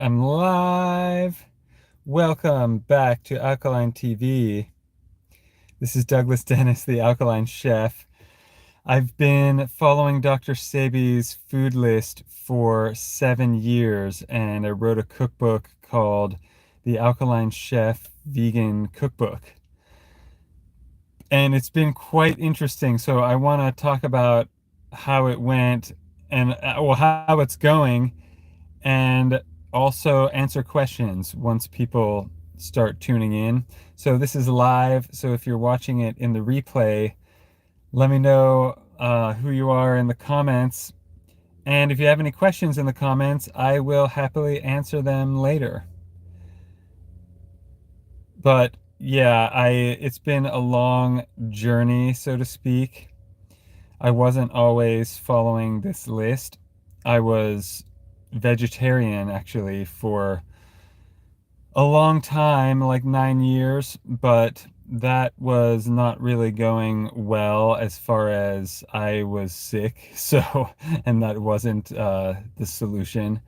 I'm live. Welcome back to Alkaline TV. This is Douglas Dennis, the Alkaline Chef. I've been following Dr. Sebi's food list for 7 years, and I wrote a cookbook called the Alkaline Chef Vegan Cookbook. And it's been quite interesting. So I want to talk about how it went and how it's going, and also answer questions once people start tuning in. So this is live. So if you're watching it in the replay, let me know who you are in the comments. And if you have any questions in the comments, I will happily answer them later. But yeah, it's been a long journey, so to speak. I wasn't always following this list. I was vegetarian actually for a long time, like 9 years, but that was not really going well as far as I was sick. So, and that wasn't the solution.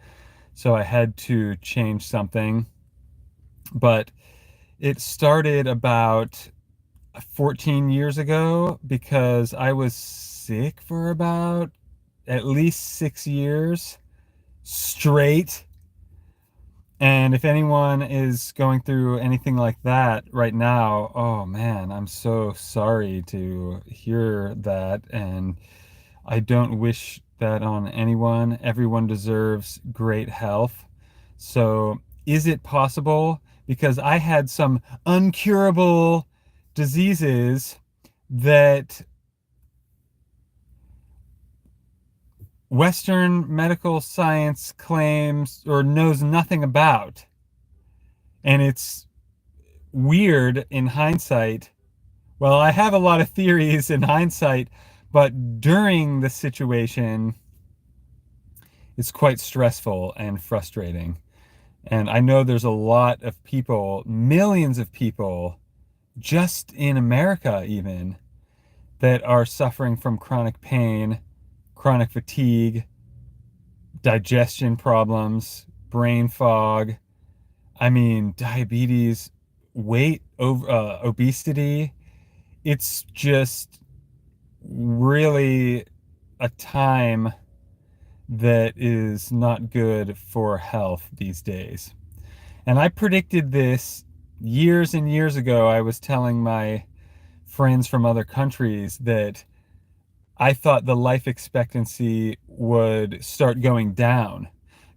So I had to change something. But it started about 14 years ago because I was sick for about at least 6 years straight. And if anyone is going through anything like that right now, oh man, I'm so sorry to hear that. And I don't wish that on anyone. Everyone deserves great health. So is it possible? Because I had some uncurable diseases that Western medical science claims or knows nothing about. And it's weird in hindsight. Well, I have a lot of theories in hindsight, but during the situation, it's quite stressful and frustrating. And I know there's a lot of people, millions of people, just in America even, that are suffering from chronic pain, chronic fatigue, digestion problems, brain fog, I mean, diabetes, obesity. It's just really a time that is not good for health these days. And I predicted this years and years ago. I was telling my friends from other countries that I thought the life expectancy would start going down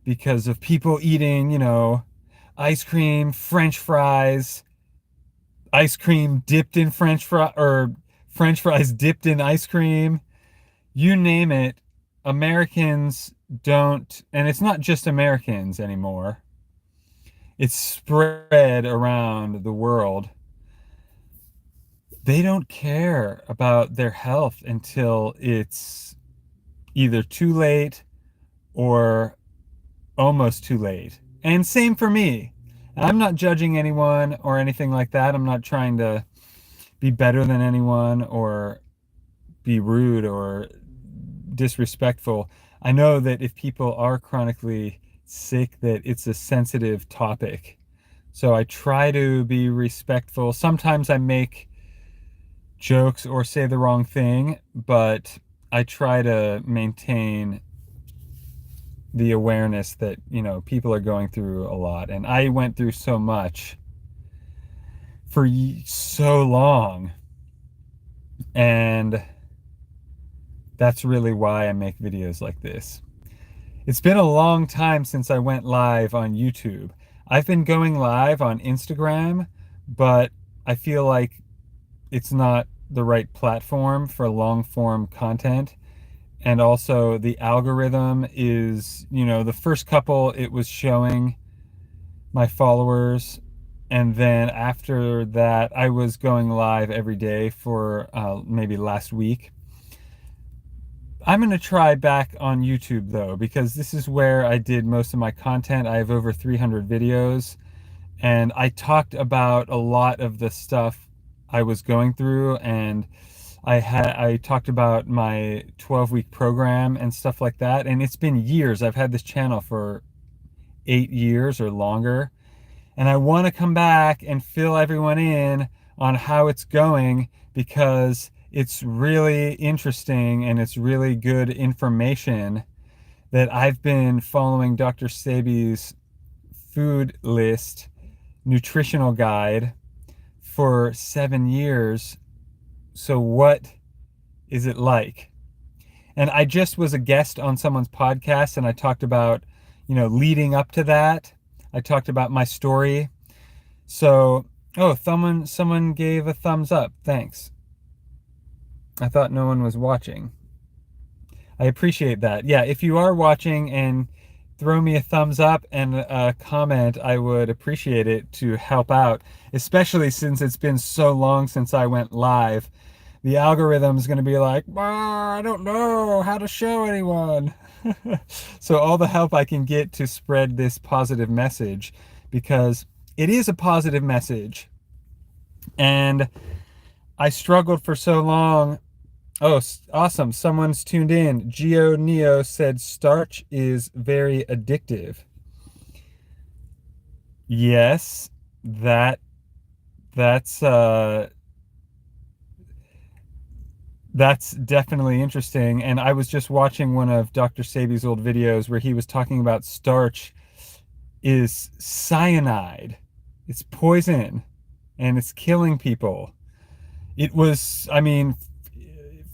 because of people eating, ice cream, French fries, ice cream dipped in French fry, or French fries dipped in ice cream, you name it. Americans don't, and it's not just Americans anymore. It's spread around the world. They don't care about their health until it's either too late or almost too late. And same for me. I'm not judging anyone or anything like that. I'm not trying to be better than anyone or be rude or disrespectful. I know that if people are chronically sick, that it's a sensitive topic. So I try to be respectful. Sometimes I make jokes or say the wrong thing, but I try to maintain the awareness that, people are going through a lot. And I went through so much for so long. And that's really why I make videos like this. It's been a long time since I went live on YouTube. I've been going live on Instagram, but I feel like it's not the right platform for long form content. And also the algorithm is, the first couple it was showing my followers. And then after that, I was going live every day for maybe last week. I'm going to try back on YouTube though, because this is where I did most of my content. I have over 300 videos, and I talked about a lot of the stuff I was going through, and I talked about my 12-week program and stuff like that. And it's been years. I've had this channel for 8 years or longer. And I want to come back and fill everyone in on how it's going because it's really interesting and it's really good information that I've been following Dr. Sebi's food list nutritional guide for 7 years. So what is it like? And I just was a guest on someone's podcast and I talked about, leading up to that. I talked about my story. So, oh, someone gave a thumbs up. Thanks. I thought no one was watching. I appreciate that. Yeah, if you are watching and throw me a thumbs up and a comment, I would appreciate it to help out, especially since it's been so long since I went live. The algorithm's going to be like, I don't know how to show anyone. So all the help I can get to spread this positive message, because it is a positive message. And I struggled for so long. Oh, awesome. Someone's tuned in. Geo Neo said starch is very addictive. Yes, that's definitely interesting. And I was just watching one of Dr. Sebi's old videos where he was talking about starch is cyanide. It's poison and it's killing people. It was,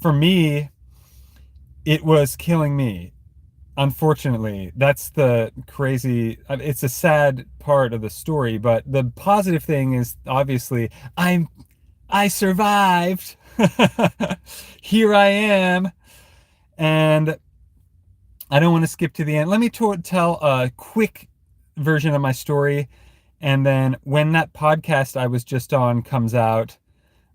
for me, it was killing me. Unfortunately, that's the crazy, it's a sad part of the story, but the positive thing is obviously I survived. Here I am. And I don't want to skip to the end. Let me tell a quick version of my story. And then when that podcast I was just on comes out,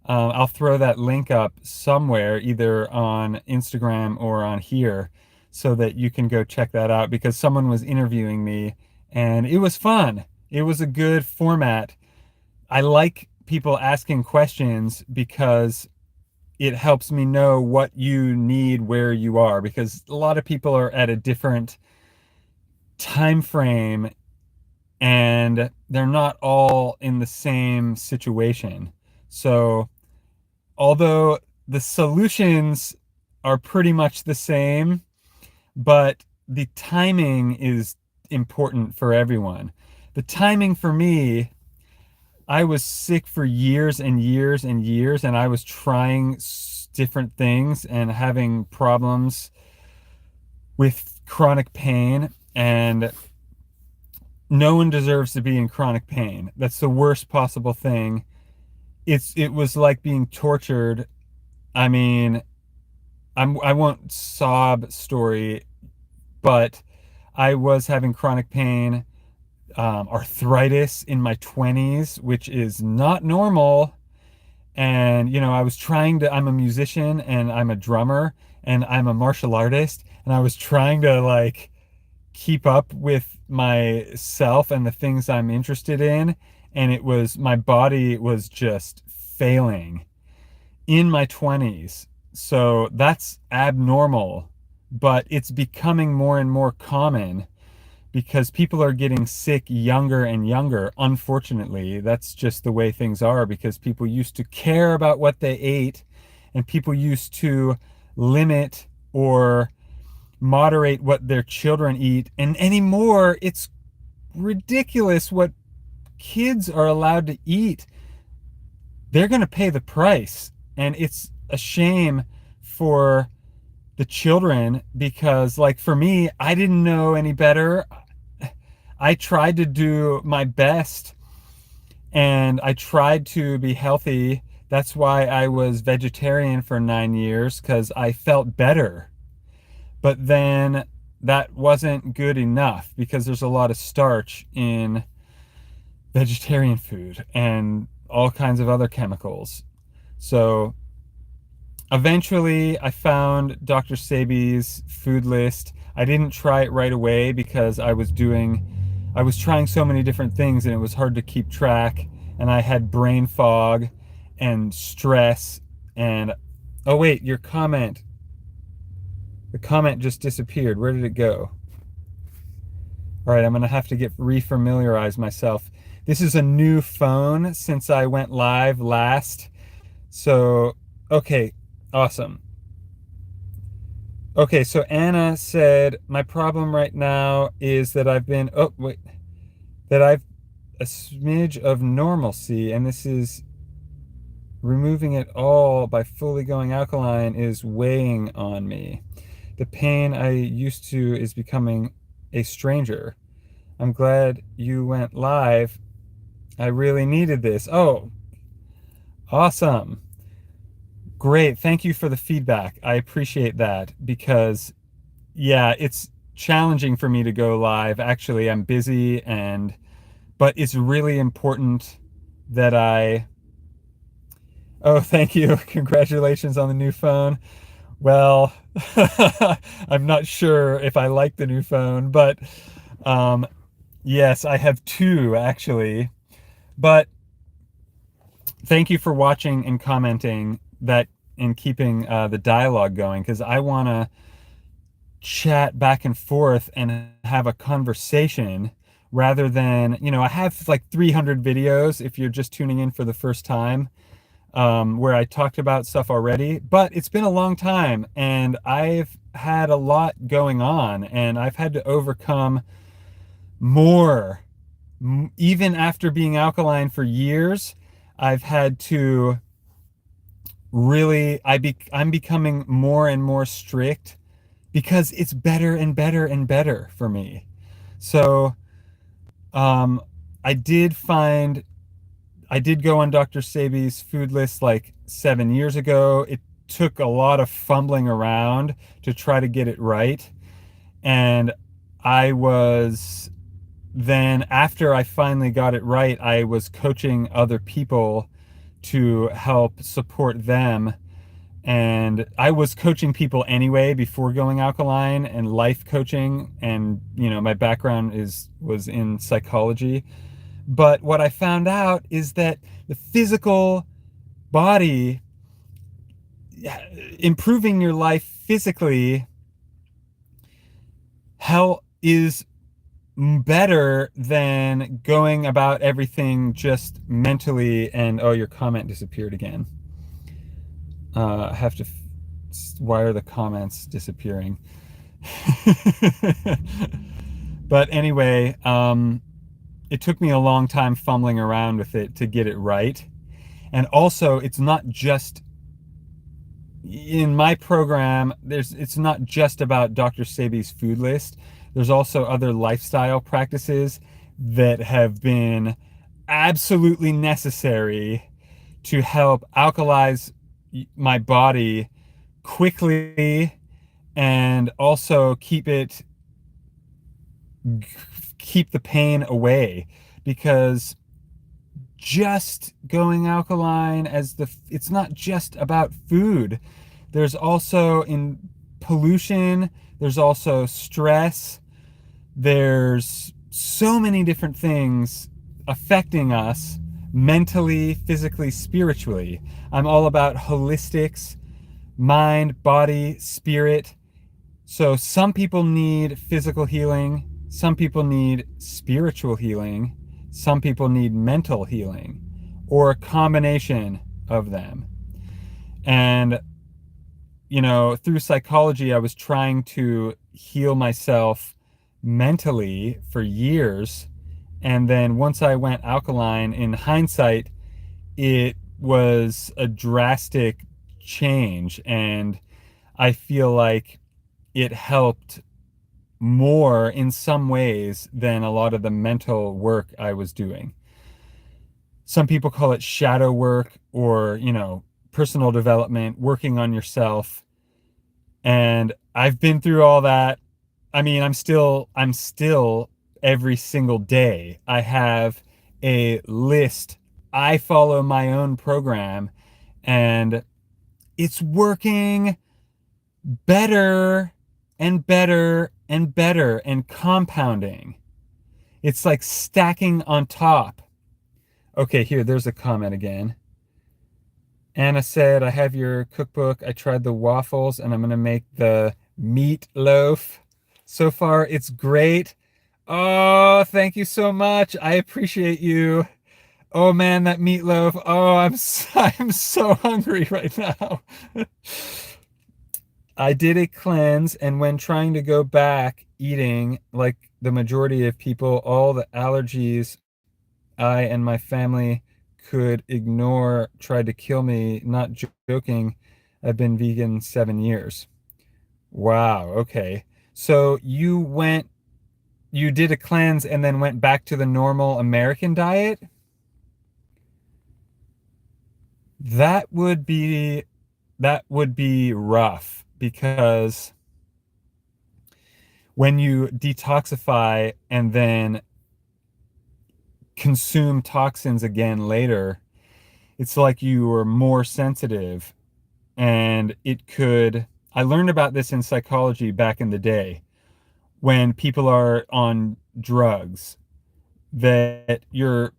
I'll throw that link up somewhere, either on Instagram or on here, so that you can go check that out, because someone was interviewing me and it was fun. It was a good format. I like people asking questions because it helps me know what you need where you are, because a lot of people are at a different time frame and they're not all in the same situation. So although the solutions are pretty much the same, but the timing is important for everyone. The timing for me, I was sick for years and years and years, and I was trying different things and having problems with chronic pain, and no one deserves to be in chronic pain. That's the worst possible thing. It was like being tortured. I mean, I won't sob story, but I was having chronic pain, arthritis in my 20s, which is not normal. And, I was I'm a musician and I'm a drummer and I'm a martial artist. And I was trying to keep up with myself and the things I'm interested in. And my body was just failing in my 20s. So that's abnormal, but it's becoming more and more common because people are getting sick younger and younger. Unfortunately, that's just the way things are, because people used to care about what they ate and people used to limit or moderate what their children eat. And anymore, it's ridiculous what kids are allowed to eat. They're going to pay the price. And it's a shame for the children, because for me, I didn't know any better. I tried to do my best and I tried to be healthy. That's why I was vegetarian for 9 years, because I felt better. But then that wasn't good enough, because there's a lot of starch in vegetarian food and all kinds of other chemicals. So eventually I found Dr. Sebi's food list. I didn't try it right away because I was trying so many different things and it was hard to keep track, and I had brain fog and stress. And oh wait, the comment just disappeared. Where did it go? All right, I'm gonna have to get refamiliarize myself. This is a new phone since I went live last. So, okay, awesome. Okay, so Anna said, my problem right now is that oh, wait, that I've a smidge of normalcy, and this is removing it all by fully going alkaline is weighing on me. The pain I used to is becoming a stranger. I'm glad you went live. I really needed this. Oh, awesome. Great. Thank you for the feedback. I appreciate that because, yeah, it's challenging for me to go live. Actually, I'm busy but it's really important that oh, thank you. Congratulations on the new phone. Well, I'm not sure if I like the new phone, but um, yes, I have two actually. But thank you for watching and commenting that and keeping the dialogue going because I want to chat back and forth and have a conversation rather than, I have like 300 videos if you're just tuning in for the first time, where I talked about stuff already, but it's been a long time and I've had a lot going on and I've had to overcome more. Even after being alkaline for years, I've had to really, I'm becoming more and more strict because it's better and better and better for me. So, um, I did find I did go on Dr. Sebi's food list like 7 years ago. It took a lot of fumbling around to try to get it right. And I was then, after I finally got it right, I was coaching other people to help support them. And I was coaching people anyway before going alkaline and life coaching. And, my background was in psychology. But what I found out is that the physical body, improving your life physically, hell is better than going about everything just mentally. And oh, your comment disappeared again. I have to. Why are the comments disappearing? But anyway, it took me a long time fumbling around with it to get it right. And also, it's not just in my program, it's not just about Dr. Sebi's food list. There's also other lifestyle practices that have been absolutely necessary to help alkalize my body quickly and also keep the pain away, because just going alkaline it's not just about food. There's also in pollution, there's also stress, there's so many different things affecting us mentally, physically, spiritually. I'm all about holistics, mind, body, spirit. So some people need physical healing, some people need spiritual healing, some people need mental healing, or a combination of them. And, through psychology, I was trying to heal myself mentally for years. And then once I went alkaline, in hindsight, it was a drastic change. And I feel like it helped more in some ways than a lot of the mental work I was doing. Some people call it shadow work or, personal development, working on yourself. And I've been through all that. I mean, I'm still every single day. I have a list. I follow my own program and it's working better and better and better and compounding. It's like stacking on top. Okay, there's a comment again. Anna said, I have your cookbook. I tried the waffles and I'm going to make the meatloaf. So far, it's great. Oh, thank you so much. I appreciate you. Oh man, that meatloaf. Oh, I'm so hungry right now. I did a cleanse, and when trying to go back eating, like the majority of people, all the allergies I and my family could ignore tried to kill me. Not joking. I've been vegan 7 years. Wow. Okay. So you did a cleanse and then went back to the normal American diet? That would be that would be rough because when you detoxify and then consume toxins again later, it's like you are more sensitive and it could. I learned about this in psychology back in the day when people are on drugs that you're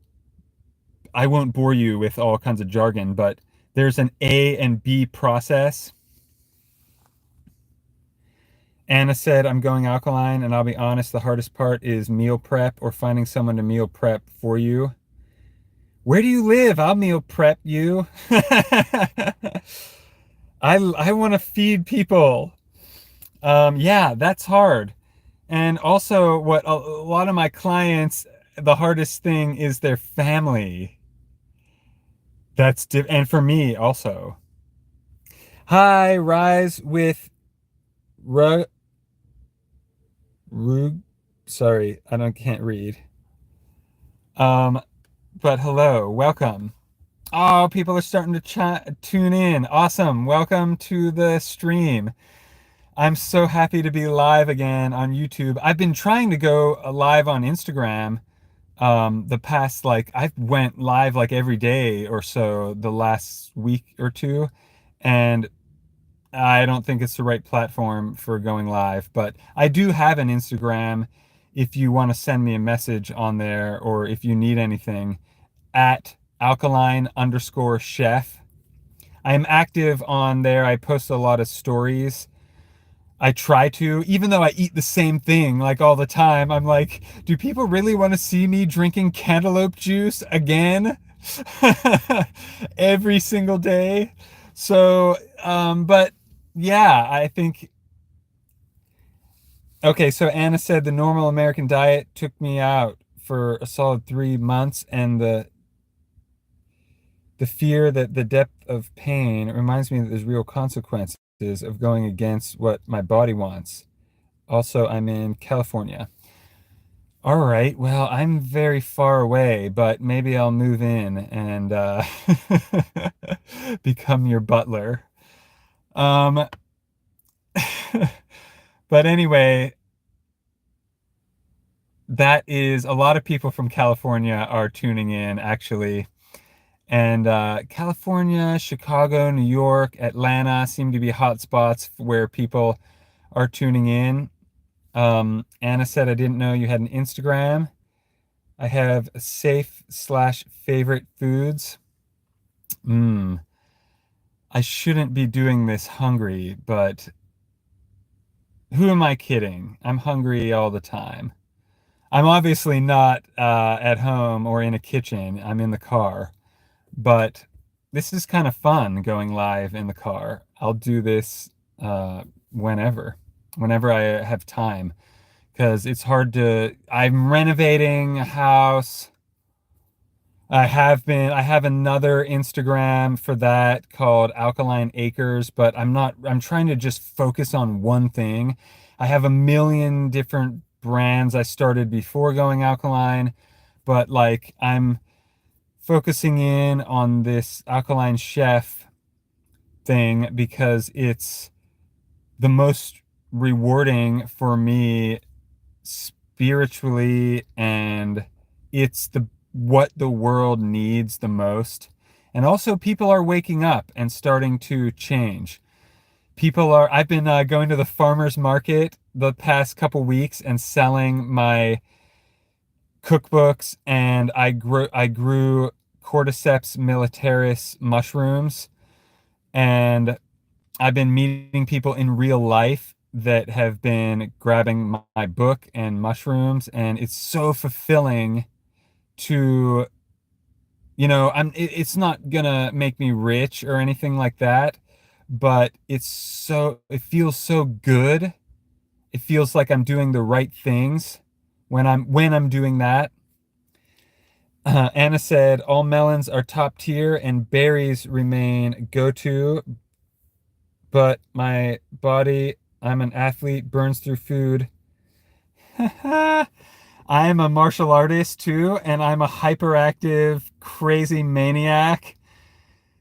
I won't bore you with all kinds of jargon, but there's an A and B process. Anna said, I'm going alkaline, and I'll be honest, the hardest part is meal prep or finding someone to meal prep for you. Where do you live? I'll meal prep you. I want to feed people. Yeah, that's hard. And also, what a lot of my clients, the hardest thing is their family. And for me also. Hi, Rise with Rug. Rug. Sorry, can't read. Um, but hello, welcome. Oh, people are starting to tune in. Awesome. Welcome to the stream. I'm so happy to be live again on YouTube. I've been trying to go live on Instagram the past I've went live like every day or so the last week or two, and I don't think it's the right platform for going live, but I do have an Instagram if you want to send me a message on there or if you need anything at alkaline_chef. I am active on there. I post a lot of stories. I try to, even though I eat the same thing like all the time. I'm like, do people really want to see me drinking cantaloupe juice again? Every single day. So, but yeah, I think. Okay, so Anna said the normal American diet took me out for a solid 3 months, and the fear that the depth of pain reminds me that there's real consequences of going against what my body wants. Also, I'm in California. All right, well, I'm very far away, but maybe I'll move in and become your butler. Um, but anyway, that is a lot of people from California are tuning in, actually. And California, Chicago, New York, Atlanta seem to be hotspots where people are tuning in. Anna said, I didn't know you had an Instagram. I have safe/favorite foods. I shouldn't be doing this hungry, but who am I kidding? I'm hungry all the time. I'm obviously not at home or in a kitchen. I'm in the car. But this is kind of fun going live in the car. I'll do this whenever I have time, because it's hard to. I'm renovating a house. I have another Instagram for that called Alkaline Acres, but I'm trying to just focus on one thing. I have a million different brands I started before going alkaline, but I'm focusing in on this alkaline chef thing because it's the most rewarding for me spiritually, and it's the what the world needs the most. And also people are waking up and starting to change. I've been going to the farmers market the past couple weeks and selling my cookbooks, and I grew Cordyceps militaris mushrooms, and I've been meeting people in real life that have been grabbing my book and mushrooms, and it's so fulfilling to, it's not gonna make me rich or anything like that, but it feels so good. It feels like I'm doing the right things when I'm doing that. Anna said all melons are top tier and berries remain go-to, but my body, I'm an athlete, burns through food. I'm a martial artist too, and I'm a hyperactive, crazy maniac.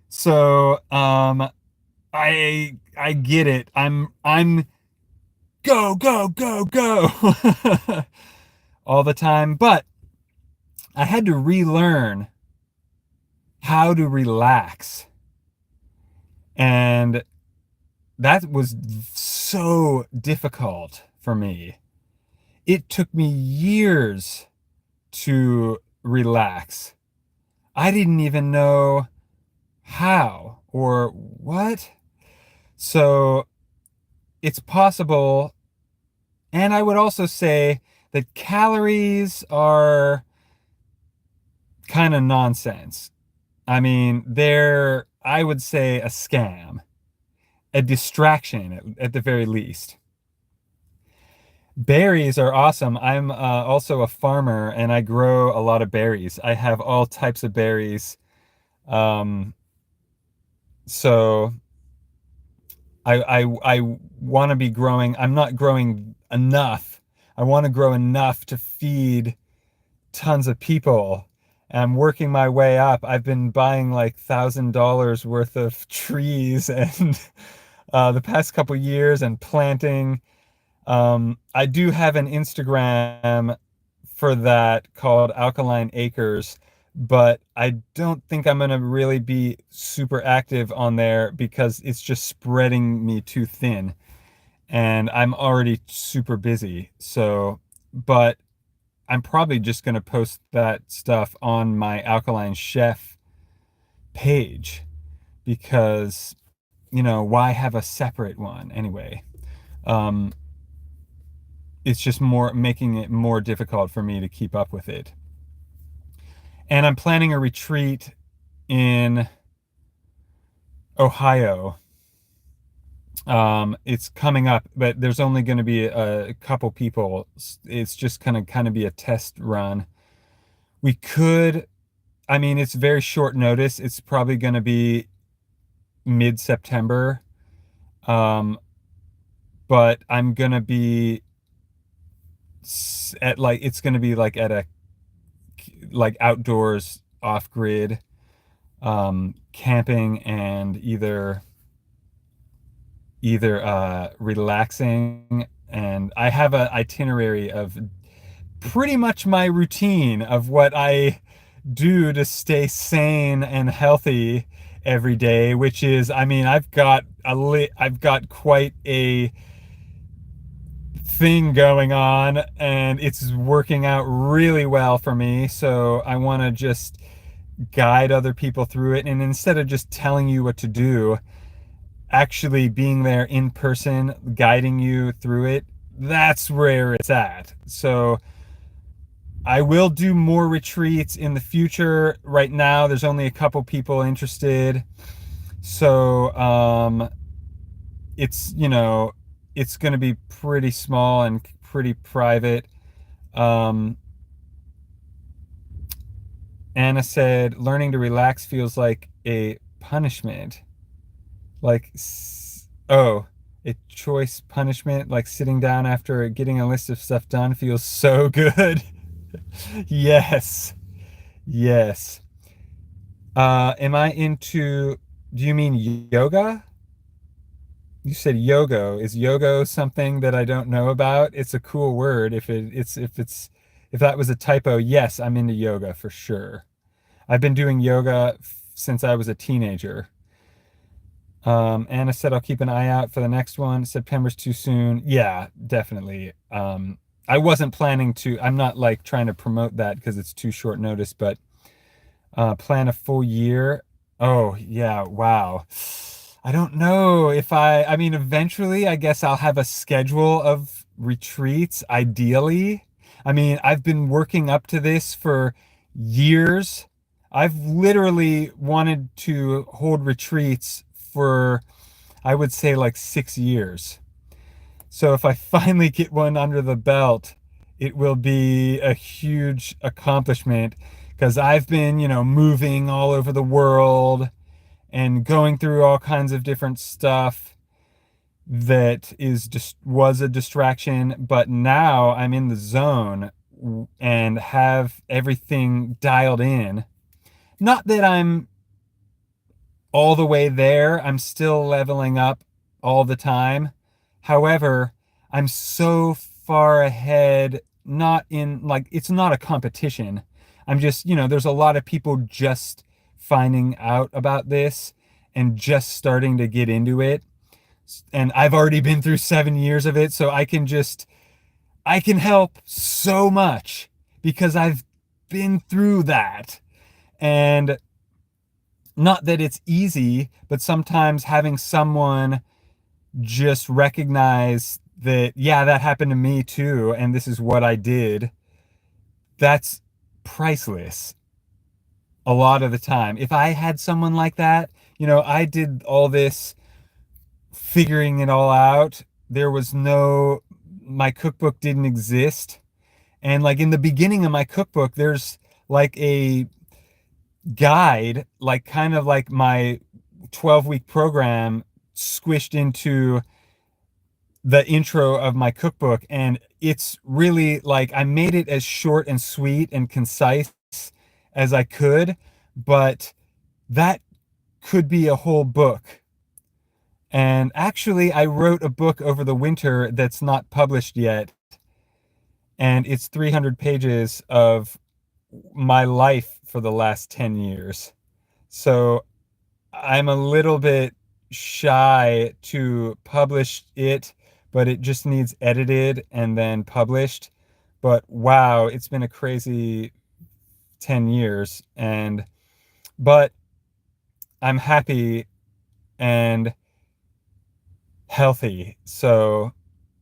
So, I get it. I'm go, go, go, go all the time, but I had to relearn how to relax. And that was so difficult for me. It took me years to relax. I didn't even know how or what. So it's possible. And I would also say that calories are kind of nonsense. I mean, they're, I would say, a scam, a distraction at the very least. Berries are awesome. I'm also a farmer and I grow a lot of berries. I have all types of berries. Um, so I want to be growing. I'm not growing enough. I want to grow enough to feed tons of people. I'm working my way up. I've been buying like $1,000 worth of trees and the past couple years and planting. I do have an Instagram for that called Alkaline Acres, but I don't think I'm going to really be super active on there because it's just spreading me too thin and I'm already super busy. So, but I'm probably just going to post that stuff on my Alkaline Chef page because, why have a separate one anyway? Um, it's just more making it more difficult for me to keep up with it. And I'm planning a retreat in Ohio. It's coming up, but there's only going to be a couple people. It's just going to kind of be a test run. We could, I mean, it's very short notice. It's probably going to be mid-September. Um, but I'm going to be at like, it's going to be like at a, like outdoors off grid, camping and either relaxing. And I have an itinerary of pretty much my routine of what I do to stay sane and healthy every day, which is, I mean, I've got quite a thing going on and it's working out really well for me. So I want to just guide other people through it. And instead of just telling you what to do, actually being there in person, guiding you through it, that's where it's at. So I will do more retreats in the future. Right now, there's only a couple people interested. So it's, it's going to be pretty small and pretty private. Anna said, learning to relax feels like a punishment. Like, oh, a choice punishment, like sitting down after getting a list of stuff done feels so good. Yes. Yes. Am I into, do you mean yoga? You said yoga. Is yoga something that I don't know about? It's a cool word. If that was a typo, yes, I'm into yoga for sure. I've been doing yoga since I was a teenager. Anna said I'll keep an eye out for the next one. September's too soon. Yeah, definitely. I wasn't planning to, I'm not like trying to promote that because it's too short notice, but plan a full year. Oh, yeah, wow. I don't know if I mean, eventually, I guess I'll have a schedule of retreats, ideally. I mean, I've been working up to this for years. I've literally wanted to hold retreats for, I would say, like 6 years. So if I finally get one under the belt, it will be a huge accomplishment because I've been, moving all over the world and going through all kinds of different stuff that is just was a distraction, but now I'm in the zone and have everything dialed in. Not that I'm all the way there, I'm still leveling up all the time. However, I'm so far ahead, not in like it's not a competition. I'm just, there's a lot of people just finding out about this and just starting to get into it. And I've already been through 7 years of it, so I can help so much because I've been through that. And not that it's easy, but sometimes having someone just recognize that, yeah, that happened to me too, and this is what I did, that's priceless a lot of the time. If I had someone like that, I did all this figuring it all out. There was no, my cookbook didn't exist. And like in the beginning of my cookbook, there's like a guide, like kind of like my 12-week program squished into the intro of my cookbook. And it's really like I made it as short and sweet and concise as I could, but that could be a whole book. And actually, I wrote a book over the winter that's not published yet. And it's 300 pages of my life for the last 10 years. So I'm a little bit shy to publish it, but it just needs edited and then published. But wow, it's been a crazy 10 years. But I'm happy and healthy. So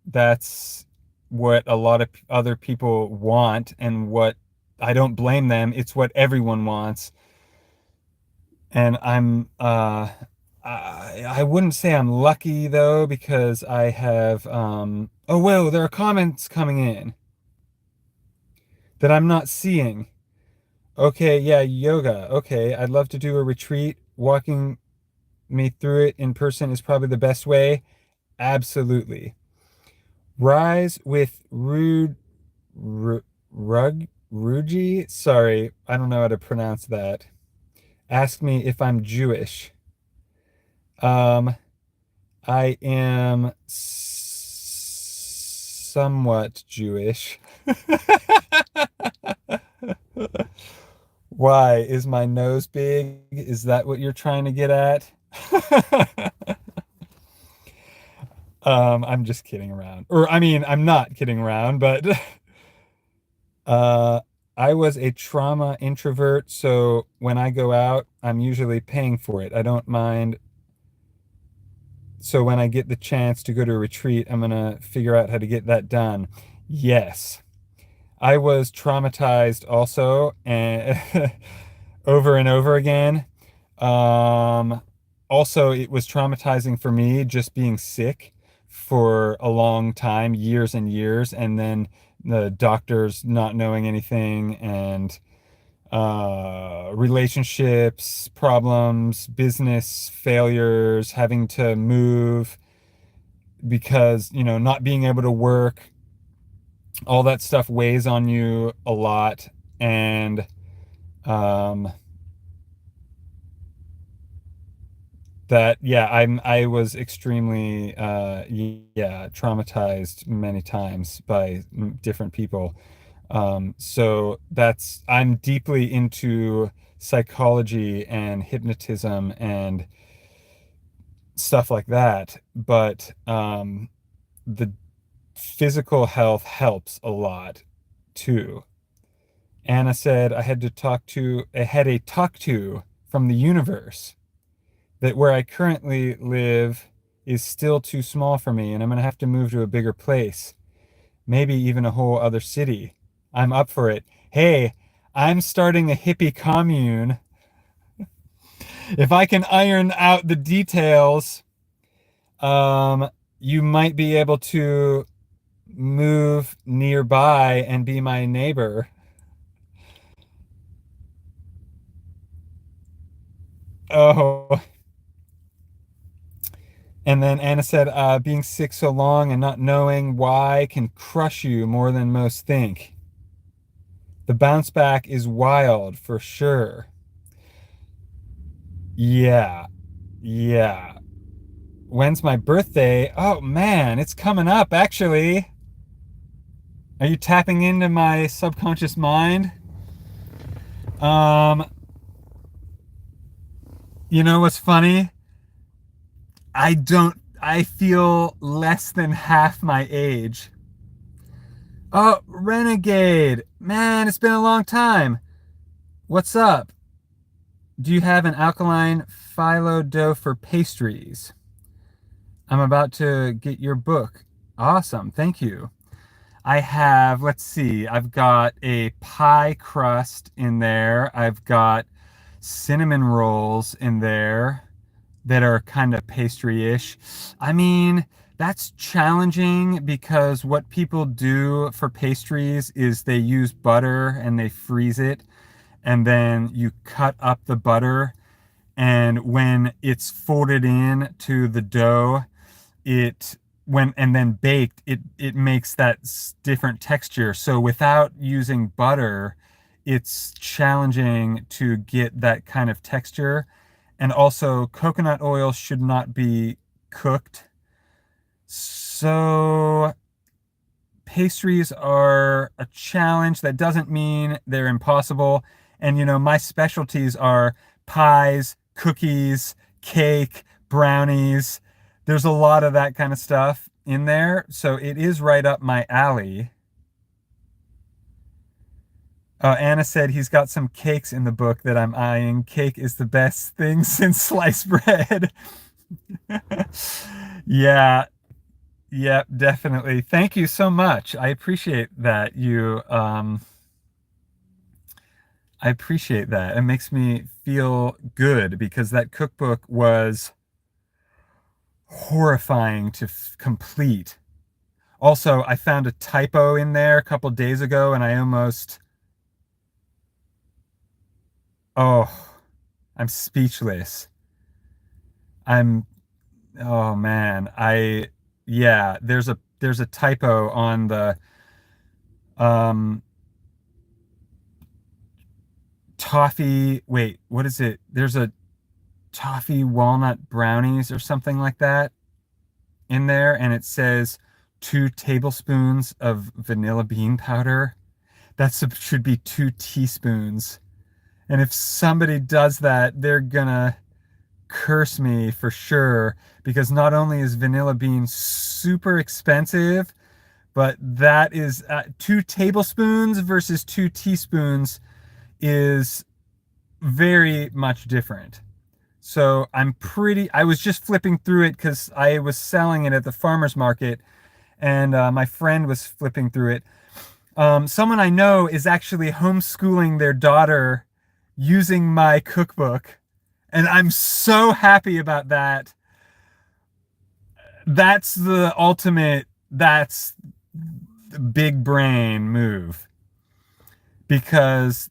that's what a lot of other people want, and what I don't blame them. It's what everyone wants. And I wouldn't say I'm lucky though, because I have oh whoa, there are comments coming in that I'm not seeing. Okay, yeah, yoga. Okay, I'd love to do a retreat. Walking me through it in person is probably the best way. Absolutely. Rise with Rugi. Sorry, I don't know how to pronounce that. Ask me if I'm Jewish. Um, I am somewhat Jewish. Why? Is my nose big? Is that what you're trying to get at? I'm just kidding around. Or I mean, I'm not kidding around, but uh I was a trauma introvert, so when I go out, I'm usually paying for it. I don't mind. So when I get the chance to go to a retreat, I'm gonna figure out how to get that done. Yes. I was traumatized also, and over and over again. Um, Also, it was traumatizing for me just being sick for a long time, years and years, and then the doctors not knowing anything, and relationships problems, business failures, having to move because, not being able to work, all that stuff weighs on you a lot. And um, yeah, I was extremely yeah, traumatized many times by different people. So I'm deeply into psychology and hypnotism and stuff like that, but the physical health helps a lot too. Anna said I had a talk to from the universe that where I currently live is still too small for me, and I'm going to have to move to a bigger place, maybe even a whole other city. I'm up for it. Hey, I'm starting a hippie commune. If I can iron out the details, um, you might be able to move nearby and be my neighbor. Oh, and then Anna said, being sick so long and not knowing why can crush you more than most think. The bounce back is wild for sure. Yeah, yeah. When's my birthday? Oh man, it's coming up actually. Are you tapping into my subconscious mind? Um, you know what's funny? I feel less than half my age. Oh, Renegade. Man, it's been a long time. What's up? Do you have an alkaline phyllo dough for pastries? I'm about to get your book. Awesome. Thank you. I have, let's see, I've got a pie crust in there. I've got cinnamon rolls in there that are kind of pastry-ish. I mean, that's challenging because what people do for pastries is they use butter and they freeze it, and then you cut up the butter, and when it's folded in to the dough, it when and then baked, it makes that different texture. So without using butter, it's challenging to get that kind of texture. And also, coconut oil should not be cooked. So pastries are a challenge. That doesn't mean they're impossible. And my specialties are pies, cookies, cake, brownies. There's a lot of that kind of stuff in there. So it is right up my alley. Anna said he's got some cakes in the book that I'm eyeing. Cake is the best thing since sliced bread. Yeah, yeah, definitely. Thank you so much. I appreciate that I appreciate that. It makes me feel good because that cookbook was horrifying to complete. Also, I found a typo in there a couple days ago and I almost, oh, I'm speechless. I'm, oh man, yeah, there's a typo on the um toffee, wait, what is it? There's a toffee walnut brownies or something like that in there, and it says 2 tablespoons of vanilla bean powder. Should be 2 teaspoons. And if somebody does that, they're gonna curse me for sure because not only is vanilla bean super expensive, but that is 2 tablespoons versus 2 teaspoons is very much different. So I was just flipping through it because I was selling it at the farmer's market and my friend was flipping through it. Someone I know is actually homeschooling their daughter using my cookbook, and I'm so happy about that. That's the big brain move because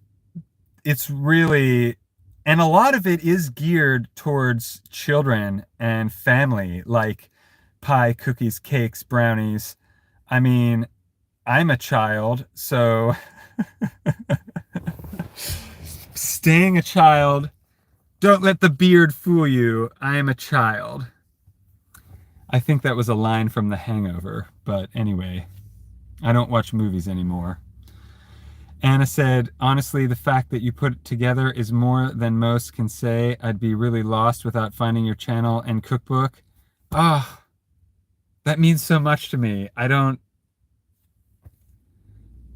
it's really, and a lot of it is geared towards children and family, like pie, cookies, cakes, brownies. I mean, I'm a child, so staying a child, don't let the beard fool you. I am a child. I think that was a line from The Hangover, but anyway, I don't watch movies anymore. Anna said, honestly, the fact that you put it together is more than most can say. I'd be really lost without finding your channel and cookbook. Ah, oh, that means so much to me.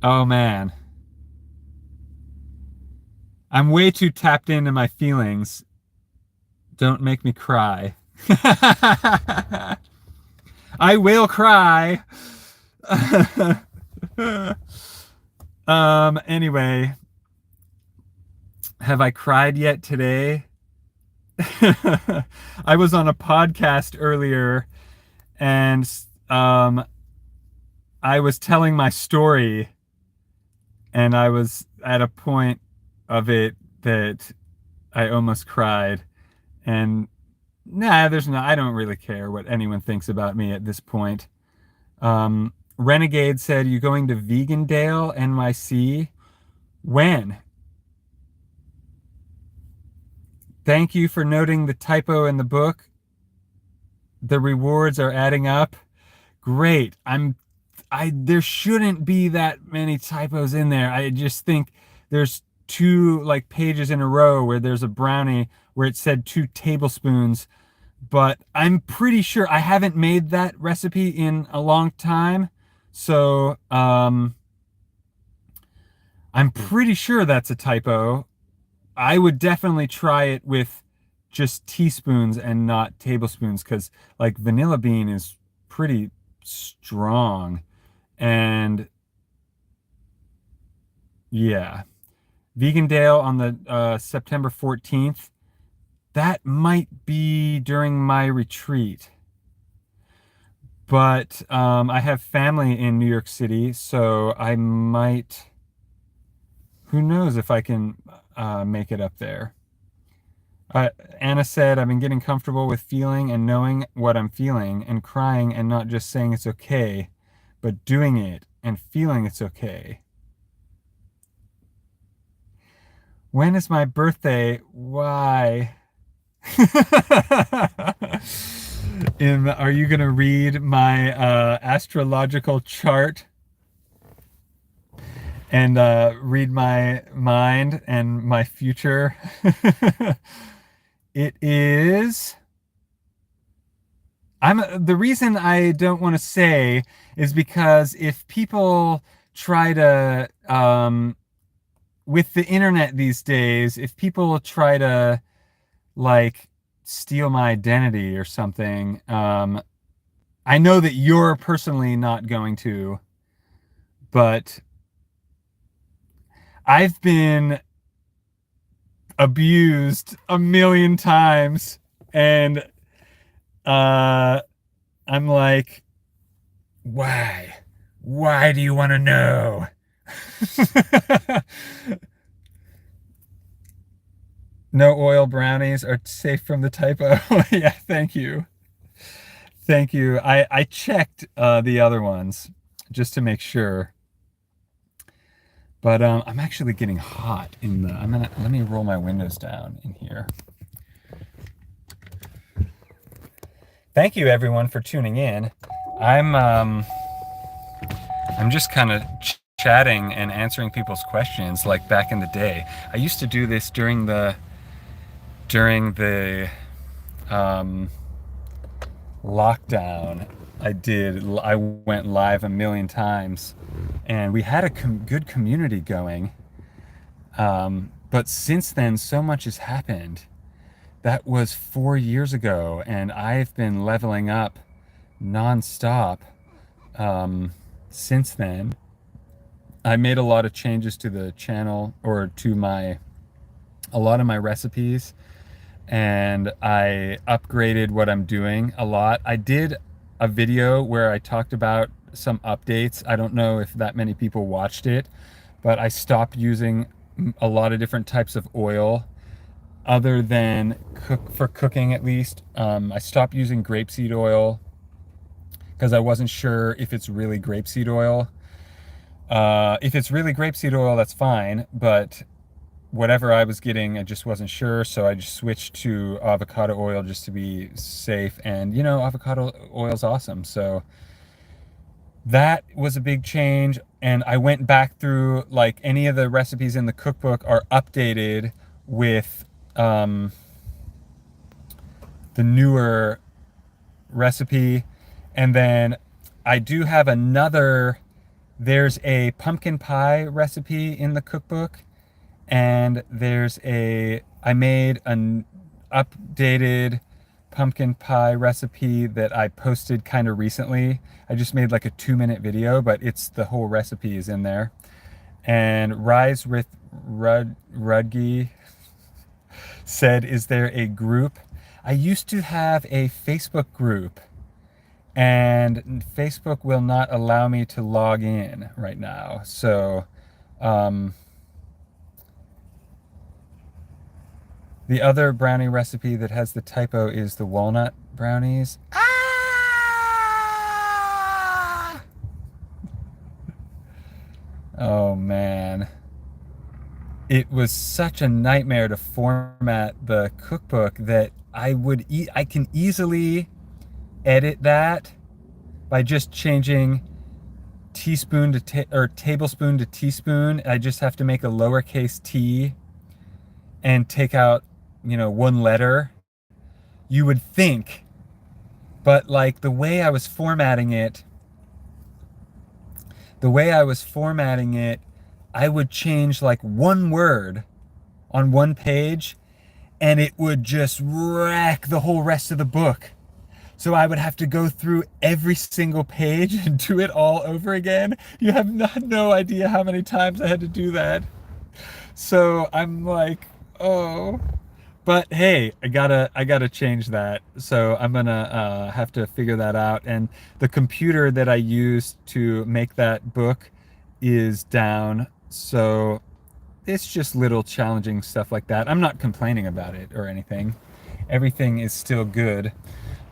Oh man. I'm way too tapped into my feelings Don't make me cry. I will cry. Anyway, have I cried yet today? I was on a podcast earlier and I was telling my story and I was at a point of it that I almost cried. And I don't really care what anyone thinks about me at this point. Renegade said, "You going to Vegandale, NYC? When?" Thank you for noting the typo in the book. The rewards are adding up. Great. There shouldn't be that many typos in there. I just think there's two like pages in a row where there's a brownie where it said 2 tablespoons, but I'm pretty sure I haven't made that recipe in a long time. So, I'm pretty sure that's a typo. I would definitely try it with just teaspoons and not tablespoons because like vanilla bean is pretty strong. And yeah, Vegandale on the September 14th. That might be during my retreat. But I have family in New York City, so I might, who knows if I can make it up there. Anna said, "I've been getting comfortable with feeling and knowing what I'm feeling and crying and not just saying it's okay, but doing it and feeling it's okay." When is my birthday? Why? Are you going to read my astrological chart and read my mind and my future? It is. The reason I don't want to say is because if people try to, with the internet these days, if people try to like steal my identity or something, I know that you're personally not going to, but I've been abused a million times and I'm like, why do you want to know? No oil brownies are safe from the typo. Yeah, thank you. Thank you. I checked the other ones just to make sure. But I'm actually getting hot in the let me roll my windows down in here. Thank you everyone for tuning in. I'm just kind of chatting and answering people's questions like back in the day. I used to do this during the lockdown. I went live a million times and we had a good community going. But since then, so much has happened. That was 4 years ago and I've been leveling up nonstop since then. I made a lot of changes to the channel or to a lot of my recipes, and I upgraded what I'm doing a lot. I did a video where I talked about some updates. I don't know if that many people watched it, but I stopped using a lot of different types of oil other than for cooking at least. I stopped using grapeseed oil because I wasn't sure if it's really grapeseed oil. If it's really grapeseed oil, that's fine, but whatever I was getting, I just wasn't sure, so I just switched to avocado oil just to be safe, and you know, avocado oil is awesome, so that was a big change. And I went back through, like, any of the recipes in the cookbook are updated with the newer recipe. And then I do have there's a pumpkin pie recipe in the cookbook, and I made updated pumpkin pie recipe that I posted kind of recently. I just made like a 2-minute video, but it's the whole recipe is in there. And Rise with Rudgy said, is there a group? I used to have a Facebook group, and Facebook will not allow me to log in right now. So the other brownie recipe that has the typo is the walnut brownies. Ah! Oh man. It was such a nightmare to format the cookbook that I can easily edit that by just changing teaspoon to or tablespoon to teaspoon. I just have to make a lowercase t and take out, one letter. You would think, but like the way I was formatting it, I would change like one word on one page and it would just wreck the whole rest of the book. So I would have to go through every single page and do it all over again. You have no idea how many times I had to do that. So I'm like, oh, but hey, I gotta change that. So I'm gonna have to figure that out. And the computer that I used to make that book is down. So it's just little challenging stuff like that. I'm not complaining about it or anything. Everything is still good.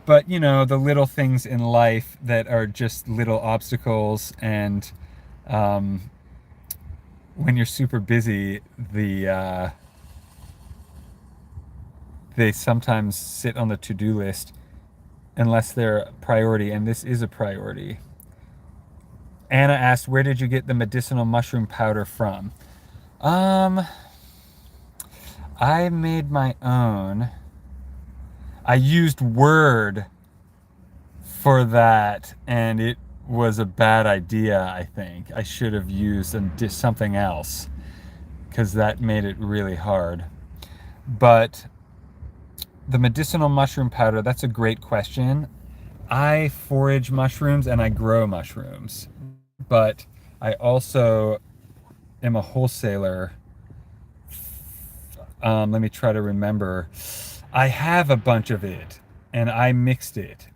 But the little things in life that are just little obstacles, and when you're super busy, they sometimes sit on the to-do list unless they're a priority, and this is a priority. Anna asked, where did you get the medicinal mushroom powder from? I made my own. I used Word for that, and it was a bad idea, I think. I should have used something else, because that made it really hard. But the medicinal mushroom powder, that's a great question. I forage mushrooms and I grow mushrooms, but I also am a wholesaler. Let me try to remember. I have a bunch of it and I mixed it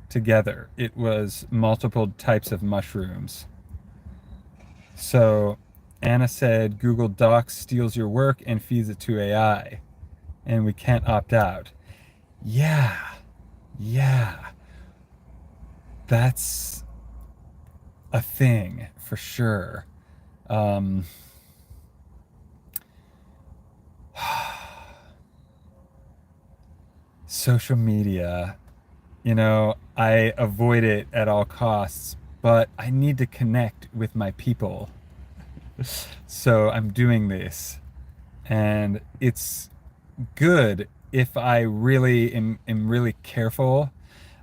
together. It was multiple types of mushrooms. So Anna said Google Docs steals your work and feeds it to AI, and we can't opt out. Yeah. That's a thing for sure. Social media, I avoid it at all costs, but I need to connect with my people. So I'm doing this, and it's good if I really am really careful.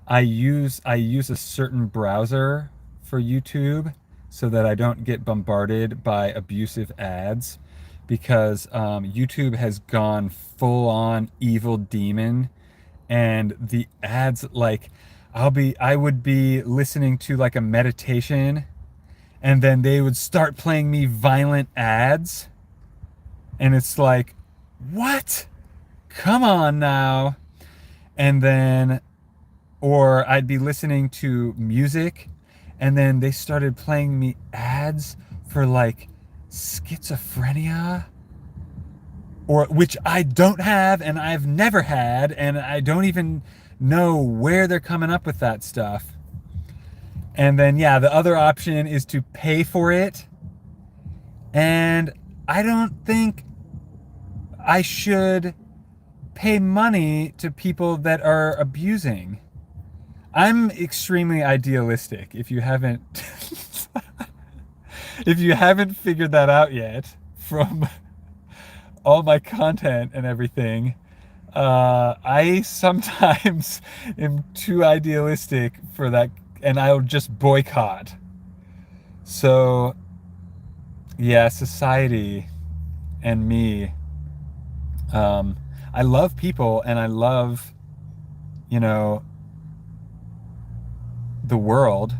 I use a certain browser for YouTube so that I don't get bombarded by abusive ads, because YouTube has gone full on evil demon, and the ads, like I would be listening to like a meditation, and then they would start playing me violent ads, and it's like, what? Come on now. And then, or I'd be listening to music, and then they started playing me ads for like schizophrenia, or which I don't have and I've never had, and I don't even know where they're coming up with that stuff. And then the other option is to pay for it, and I don't think I should pay money to people that are abusing. I'm extremely idealistic. If you haven't figured that out yet from all my content and everything, I sometimes am too idealistic for that, and I'll just boycott. So society and me, I love people and I love, you know, the world,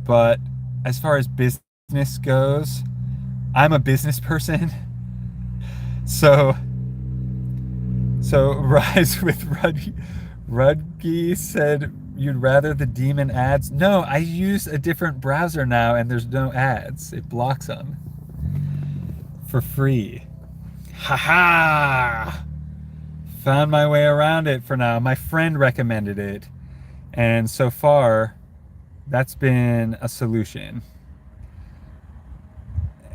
but as far as business goes, I'm a business person. So Rise with Rudgy said you'd rather the demon ads. No, I use a different browser now and there's no ads. It blocks them for free. Haha! Found my way around it for now. My friend recommended it. And so far, that's been a solution.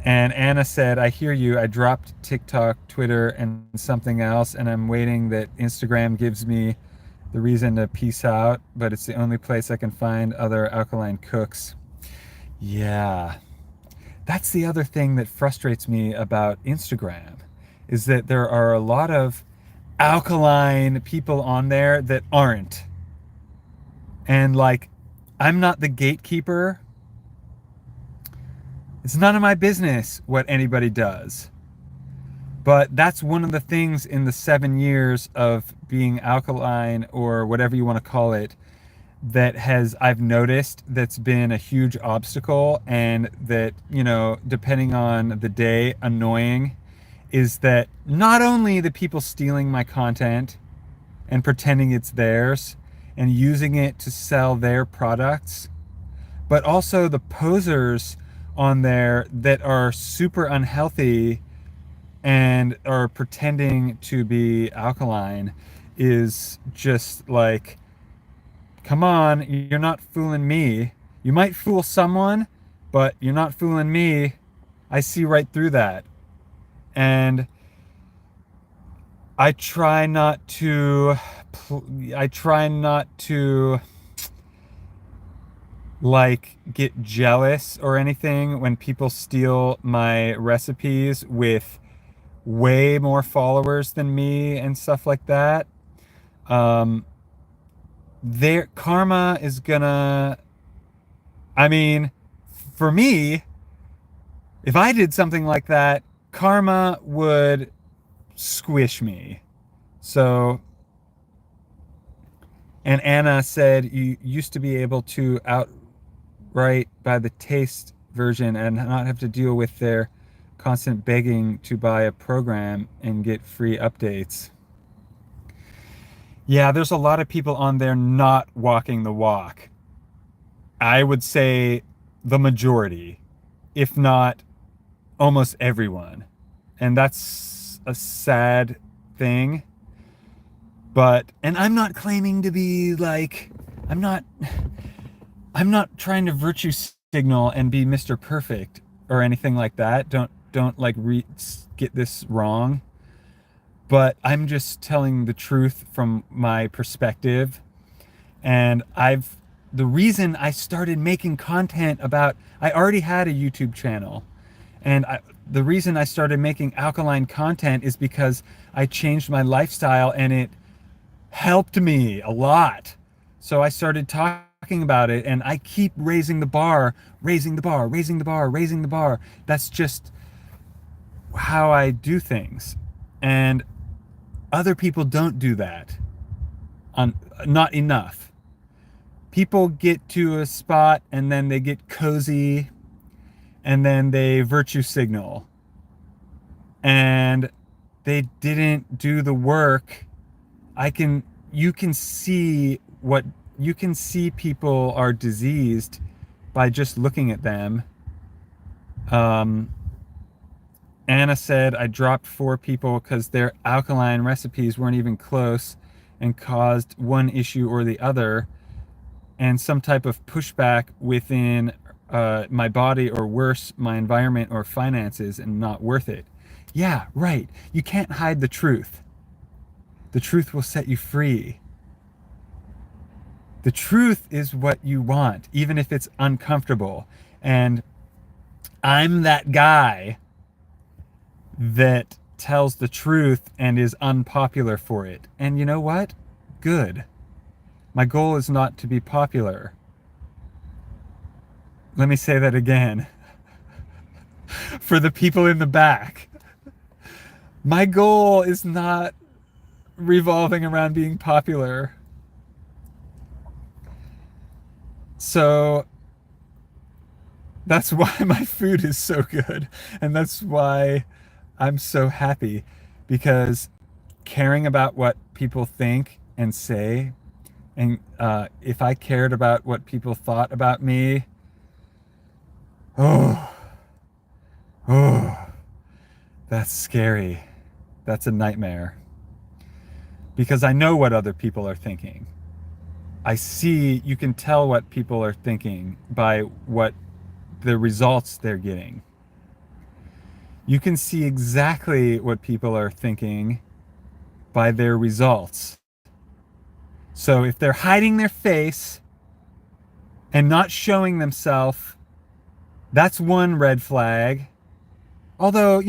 And Anna said, I hear you. I dropped TikTok, Twitter, and something else, and I'm waiting that Instagram gives me the reason to peace out, but it's the only place I can find other alkaline cooks. Yeah. That's the other thing that frustrates me about Instagram, is that there are a lot of alkaline people on there that aren't. And like, I'm not the gatekeeper. It's none of my business what anybody does. But that's one of the things in the 7 years of being alkaline, or whatever you want to call it, that I've noticed that's been a huge obstacle, and that, depending on the day, annoying, is that not only the people stealing my content and pretending it's theirs and using it to sell their products, but also the posers on there that are super unhealthy and are pretending to be alkaline, is just like, come on, you're not fooling me. You might fool someone, but you're not fooling me. I see right through that. And I try not to like get jealous or anything when people steal my recipes with way more followers than me and stuff like that. Their karma is gonna, I mean, for me, if I did something like that, karma would squish me. So, and Anna said you used to be able to outright buy the taste version and not have to deal with their constant begging to buy a program and get free updates. Yeah, there's a lot of people on there not walking the walk. I would say the majority, if not almost everyone. And that's a sad thing. And I'm not claiming to be like, I'm not trying to virtue signal and be Mr. Perfect or anything like that. Don't like get this wrong. But I'm just telling the truth from my perspective. And the reason I started making content about, I already had a YouTube channel. And the reason I started making alkaline content is because I changed my lifestyle and it helped me a lot. So I started talking about it, and I keep raising the bar, raising the bar, raising the bar, raising the bar. That's just how I do things. And other people don't do that. Not enough. People get to a spot and then they get cozy and then they virtue signal. And they didn't do the work. You can see people are diseased by just looking at them. Anna said, I dropped 4 people because their alkaline recipes weren't even close and caused one issue or the other, and some type of pushback within my body, or worse, my environment or finances, and not worth it. Yeah, right. You can't hide the truth. The truth will set you free. The truth is what you want, even if it's uncomfortable. And I'm that guy that tells the truth and is unpopular for it. And you know what? Good. My goal is not to be popular. Let me say that again. For the people in the back. My goal is not revolving around being popular. So that's why my food is so good. And that's why I'm so happy, because caring about what people think and say, and if I cared about what people thought about me, oh, oh, that's scary. That's a nightmare. Because I know what other people are thinking. You can tell what people are thinking by what the results they're getting. You can see exactly what people are thinking by their results. So if they're hiding their face and not showing themselves, that's one red flag. Although,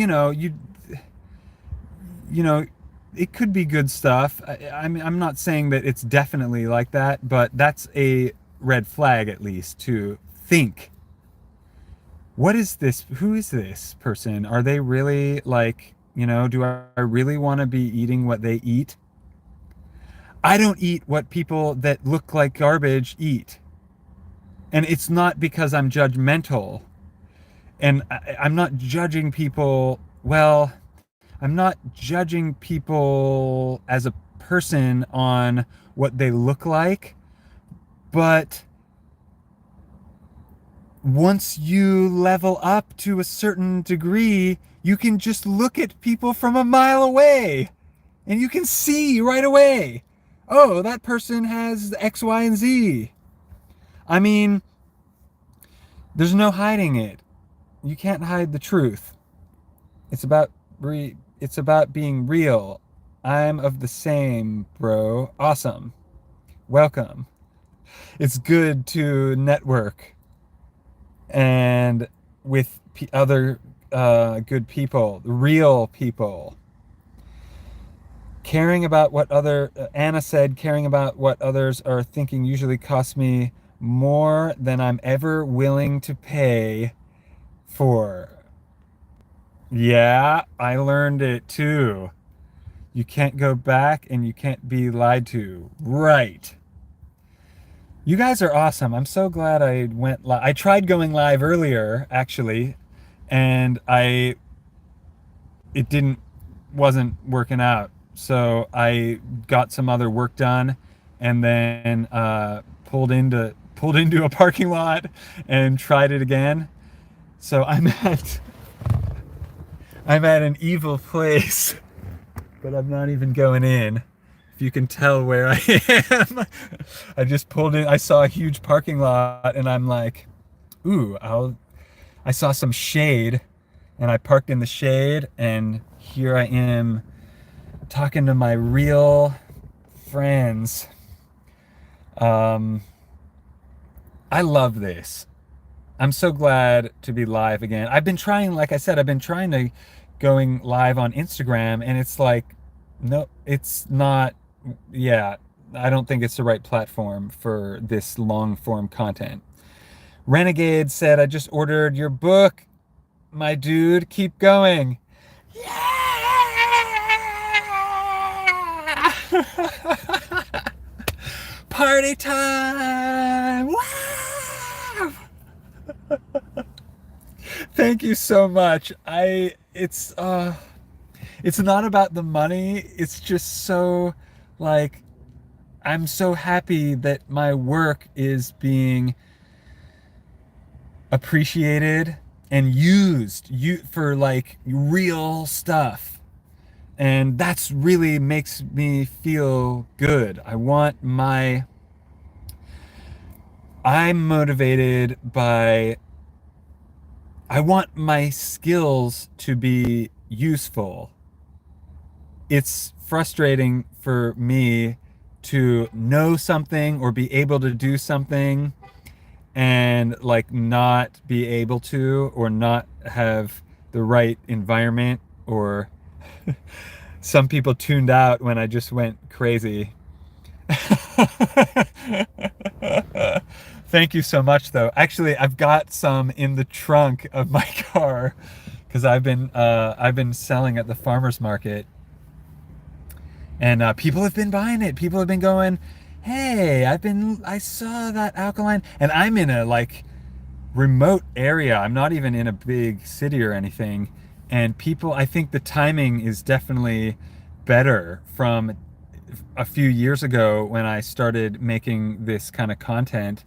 it could be good stuff. I'm not saying that it's definitely like that, but that's a red flag, at least, to think. What is this? Who is this person? Are they really do I really want to be eating what they eat? I don't eat what people that look like garbage eat. And it's not because I'm judgmental. And I'm not judging people, well, I'm not judging people as a person on what they look like, but once you level up to a certain degree, you can just look at people from a mile away and you can see right away, oh, that person has X, Y, and Z. I mean, there's no hiding it. You can't hide the truth. It's about being real. I'm of the same, bro. Awesome. Welcome. It's good to network and with other good people, real people. Caring about what Anna said, caring about what others are thinking usually costs me more than I'm ever willing to pay for. Yeah, I learned it too. You can't go back and you can't be lied to. Right. You guys are awesome. I'm so glad I went live. I tried going live earlier, actually, and wasn't working out. So I got some other work done and then pulled into a parking lot and tried it again. So I'm at an evil place, but I'm not even going in. If you can tell where I am. I just pulled in. I saw a huge parking lot and I'm like, ooh, I saw some shade and I parked in the shade, and here I am talking to my real friends. I love this. I'm so glad to be live again. I've been trying, like I said, to going live on Instagram, and it's like, no, it's not. Yeah, I don't think it's the right platform for this long form content. Renegade said, I just ordered your book, my dude. Keep going. Yeah! Party time! Wow! Thank you so much. It's not about the money. It's just so, I'm so happy that my work is being appreciated and used for real stuff. And that's really makes me feel good. I'm motivated by, I want my skills to be useful. It's frustrating for me to know something or be able to do something and not be able to, or not have the right environment, or some people tuned out when I just went crazy. Thank you so much, though. Actually, I've got some in the trunk of my car because I've been selling at the farmer's market, And people have been buying it. People have been going, hey, I saw that alkaline, and I'm in a like remote area. I'm not even in a big city or anything. And people, I think the timing is definitely better from a few years ago when I started making this kind of content.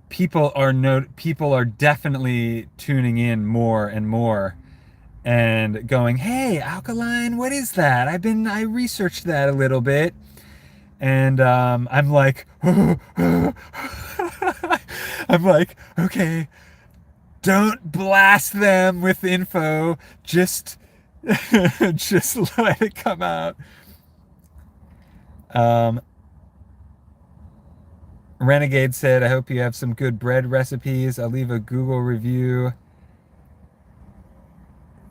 People are definitely tuning in more and more and going, "Hey, alkaline, what is that? I researched that a little bit." And I'm like, I'm like, okay, don't blast them with info. Just, just let it come out. Um, Renegade said, I hope you have some good bread recipes. I'll leave a Google review.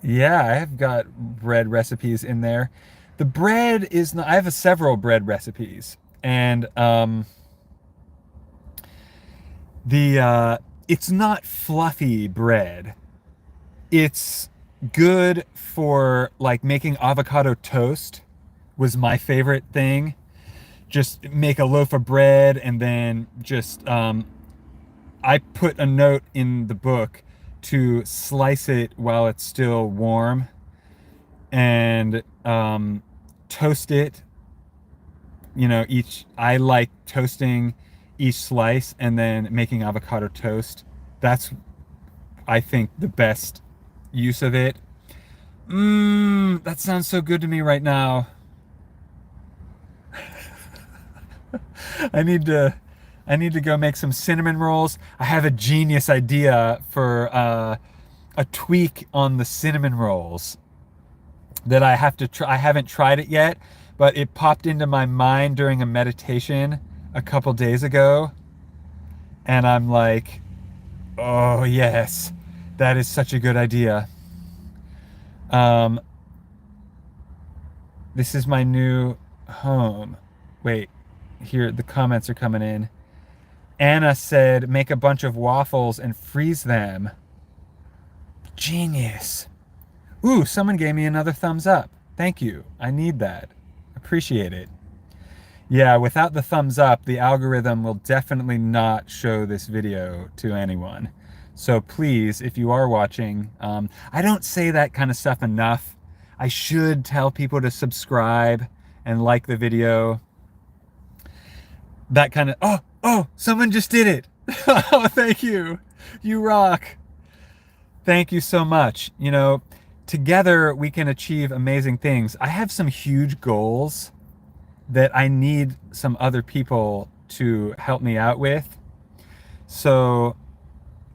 Yeah, I have got bread recipes in there. The bread is not, I have several bread recipes. And it's not fluffy bread. It's good for like making avocado toast was my favorite thing. Just make a loaf of bread and then just I put a note in the book to slice it while it's still warm and toast it. You know, I like toasting each slice and then making avocado toast. That's, I think, the best use of it. That sounds so good to me right now. I need to go make some cinnamon rolls. I have a genius idea for a tweak on the cinnamon rolls that I have to try. I haven't tried it yet, but it popped into my mind during a meditation a couple days ago. And I'm like, oh yes, that is such a good idea. This is my new home. Wait, here, the comments are coming in. Anna said, make a bunch of waffles and freeze them. Genius. Ooh, someone gave me another thumbs up. Thank you. I need that. Appreciate it. Yeah, without the thumbs up, the algorithm will definitely not show this video to anyone. So please, if you are watching, I don't say that kind of stuff enough. I should tell people to subscribe and like the video. That kind of, oh, someone just did it. Oh, thank you. You rock. Thank you so much. You know, together we can achieve amazing things. I have some huge goals that I need some other people to help me out with. So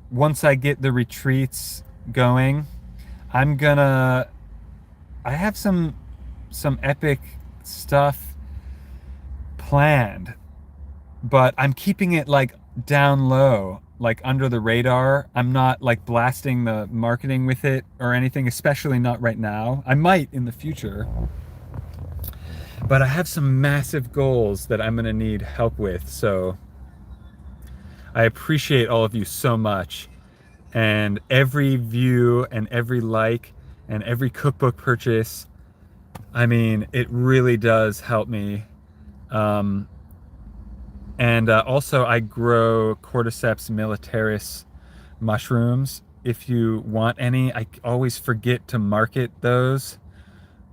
once I get the retreats going, I have some epic stuff planned, but I'm keeping it like down low, like under the radar. I'm not like blasting the marketing with it or anything, especially not right now. I might in the future. But I have some massive goals that I'm going to need help with. So I appreciate all of you so much. And every view and every like and every cookbook purchase, I mean, it really does help me. And also I grow Cordyceps militaris mushrooms. If you want any, I always forget to market those.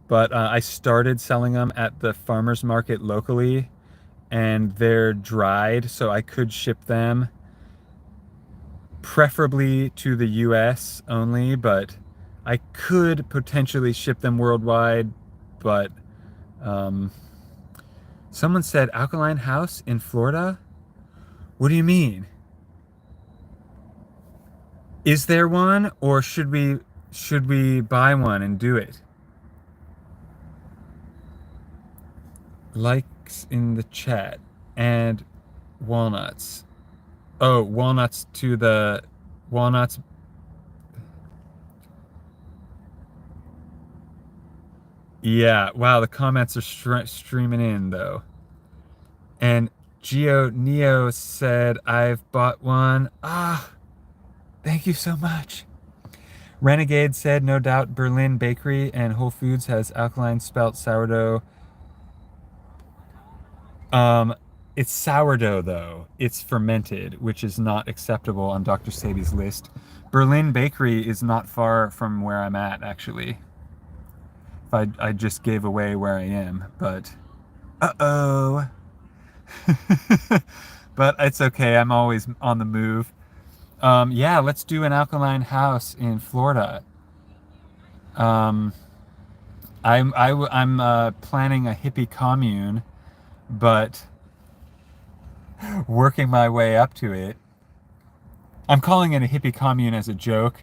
But I started selling them at the farmer's market locally, and they're dried, so I could ship them, preferably to the US only, but I could potentially ship them worldwide. But someone said Alkaline House in Florida? What do you mean? Is there one, or should we buy one and do it? Likes in the chat. And walnuts. Oh, walnuts to the walnuts. Yeah, wow, the comments are streaming in though. And Geo Neo said, I've bought one. Ah, thank you so much. Renegade said, no doubt Berlin Bakery and Whole Foods has alkaline spelt sourdough Um, it's sourdough though. It's fermented, which is not acceptable on Dr. Sebi's list. Berlin Bakery is not far from where I'm at, actually. I just gave away where I am, but uh-oh. But it's okay. I'm always on the move. Yeah, let's do an alkaline house in Florida. Um, I'm planning a hippie commune, but working my way up to it. I'm calling it a hippie commune as a joke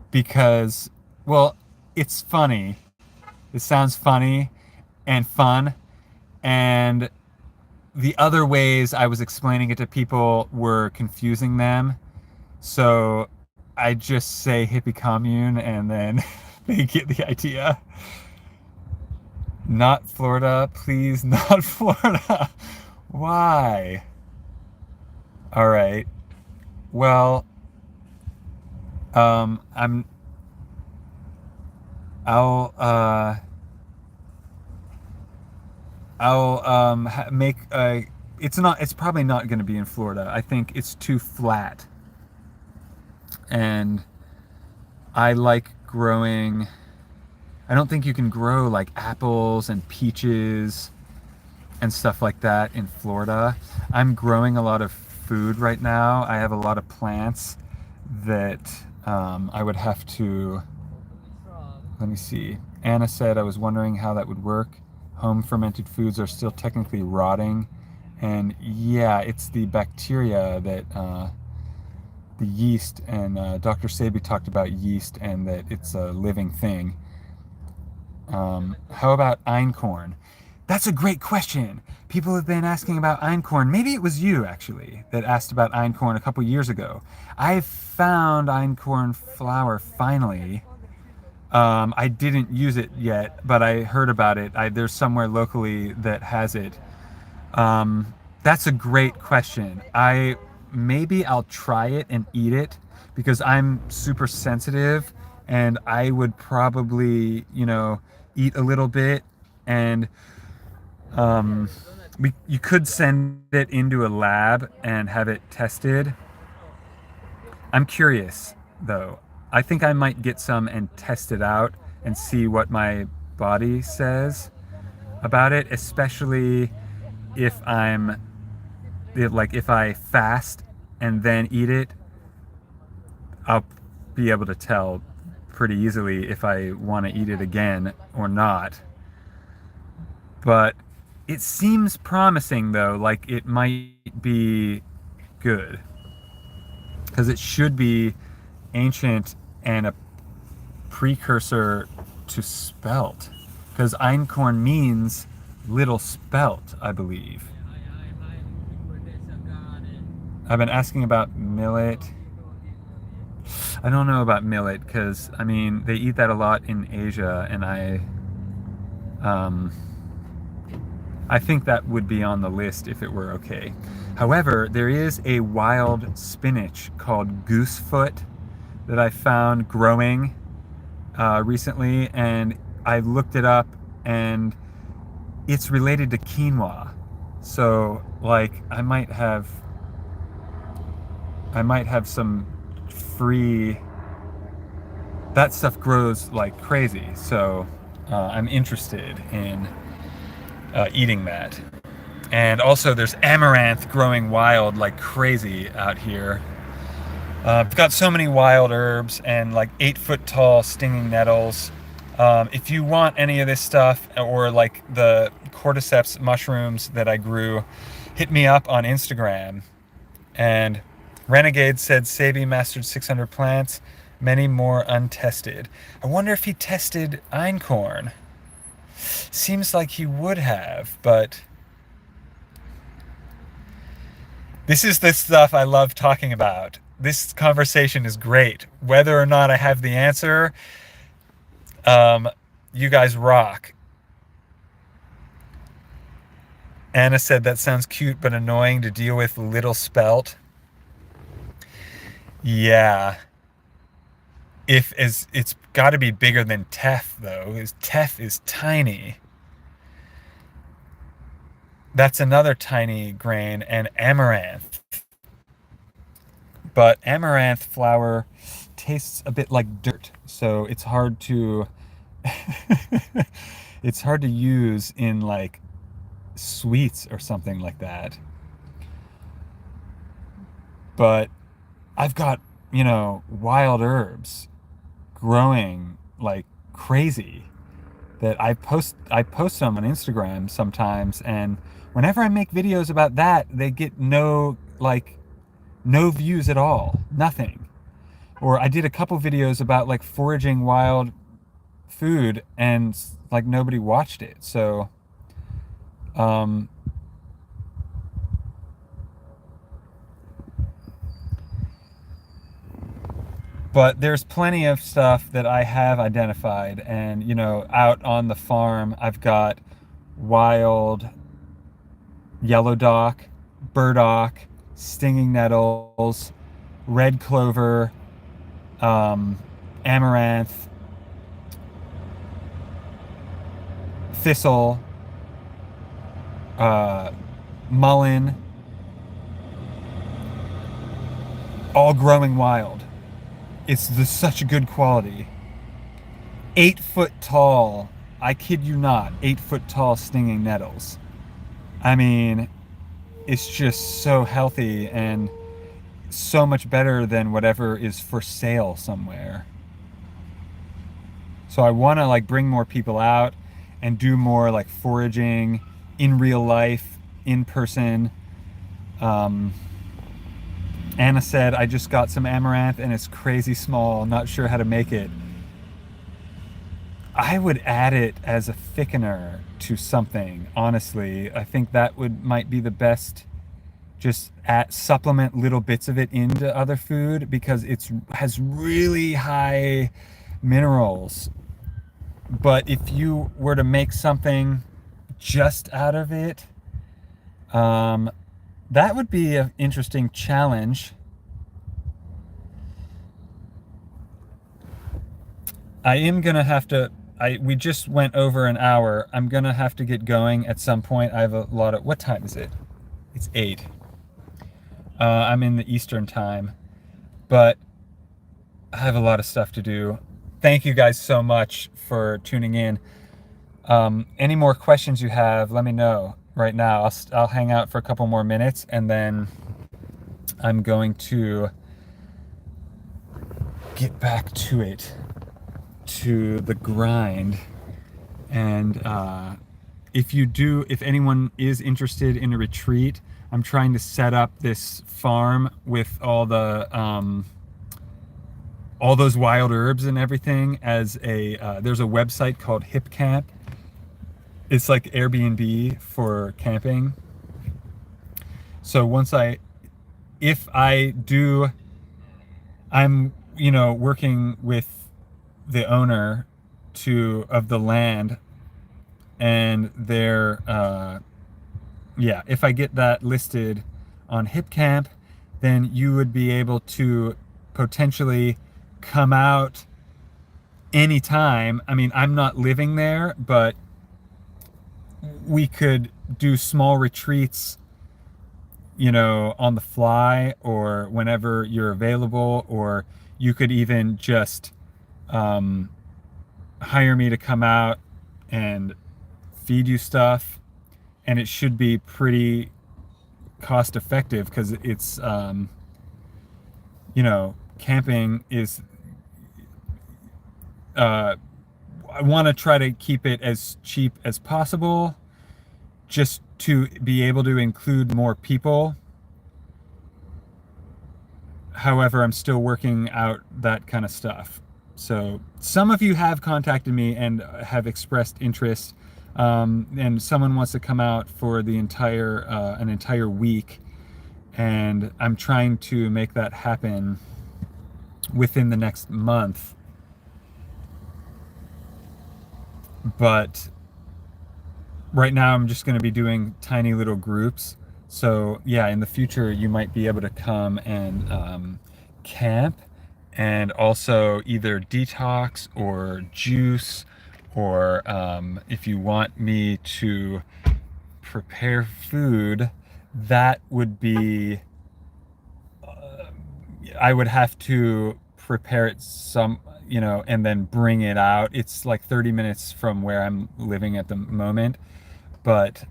because, well, it's funny. It sounds funny and fun, and the other ways I was explaining it to people were confusing them. So I just say hippie commune and then they get the idea. Not Florida, please, not Florida. Why? All right. Well, I'm I'll make a it's probably not going to be in Florida. I think it's too flat. And I like growing. I don't think you can grow like apples and peaches and stuff like that in Florida. I'm growing a lot of food right now. I have a lot of plants that I would have to. Let me see. Anna said, I was wondering how that would work. Home fermented foods are still technically rotting. And yeah, it's the bacteria that the yeast, and Dr. Sebi talked about yeast and that it's a living thing. How about einkorn? That's a great question. People have been asking about einkorn. Maybe it was you, actually, that asked about einkorn a couple years ago. I found einkorn flour finally. I didn't use it yet, but I heard about it. There's somewhere locally that has it. That's a great question. Maybe I'll try it and eat it because I'm super sensitive, and I would probably, eat a little bit, and you could send it into a lab and have it tested. I'm curious though. I think I might get some and test it out and see what my body says about it, especially if if I fast and then eat it, I'll be able to tell pretty easily if I want to eat it again or not. But it seems promising though, like it might be good because it should be ancient and a precursor to spelt, because einkorn means little spelt, I believe. I've been asking about millet. I don't know about millet because I mean they eat that a lot in Asia, and um, I think that would be on the list if it were okay. However, there is a wild spinach called goosefoot that I found growing recently, and I looked it up, and it's related to quinoa. So, like, I might have some free. That stuff grows like crazy, so I'm interested in eating that. And also, there's amaranth growing wild like crazy out here. I've got so many wild herbs and like 8 foot tall stinging nettles. If you want any of this stuff or like the cordyceps mushrooms that I grew, hit me up on Instagram. And Renegade said Sebi mastered 600 plants, many more untested. I wonder if he tested einkorn. Seems like he would have, but this is the stuff I love talking about. This conversation is great. Whether or not I have the answer, you guys rock. Anna said that sounds cute but annoying to deal with, little spelt. Yeah. It's got to be bigger than teff though. His teff is tiny. That's another tiny grain, and amaranth. But amaranth flour tastes a bit like dirt, so it's hard to it's hard to use in like sweets or something like that. But I've got, wild herbs growing like crazy that I post them on Instagram sometimes, and whenever I make videos about that, they get no views at all. Nothing. Or I did a couple videos about like foraging wild food, and like nobody watched it. So um but there's plenty of stuff that I have identified, and out on the farm I've got wild yellow dock, burdock, stinging nettles, red clover, amaranth, thistle, uh, mullein, all growing wild. Such a good quality. 8 foot tall, I kid you not, 8 foot tall stinging nettles. I mean, it's just so healthy and so much better than whatever is for sale somewhere. So I want to like bring more people out and do more like foraging in real life, in person. Um, Anna said I just got some amaranth and it's crazy small. Not sure how to make it. I would add it as a thickener to something. Honestly, I think that might be the best. Just supplement little bits of it into other food because it has really high minerals. But if you were to make something just out of it, that would be an interesting challenge. I am gonna have to. We just went over an hour. I'm gonna have to get going at some point. I have a lot of. What time is it? It's 8. I'm in the Eastern time, but I have a lot of stuff to do. Thank you guys so much for tuning in. Any more questions you have, let me know right now. I'll hang out for a couple more minutes, and then I'm going to get back to it, to the grind. And if anyone is interested in a retreat, I'm trying to set up this farm with all those wild herbs and everything as there's a website called Hip Camp. It's like Airbnb for camping. So if I do, I'm, working with the owner of the land, and if I get that listed on Hip Camp, then you would be able to potentially come out anytime. I mean, I'm not living there, but we could do small retreats, on the fly or whenever you're available, or you could even just hire me to come out and feed you stuff, and it should be pretty cost effective because it's camping is I want to try to keep it as cheap as possible, just to be able to include more people. However, I'm still working out that kind of stuff. So some of you have contacted me and have expressed interest, and someone wants to come out for an entire week, and I'm trying to make that happen within the next month. But right now I'm just going to be doing tiny little groups. So yeah, in the future you might be able to come and camp, and also either detox or juice, or if you want me to prepare food, that would be, I would have to prepare it and then bring it out. It's like 30 minutes from where I'm living at the moment, but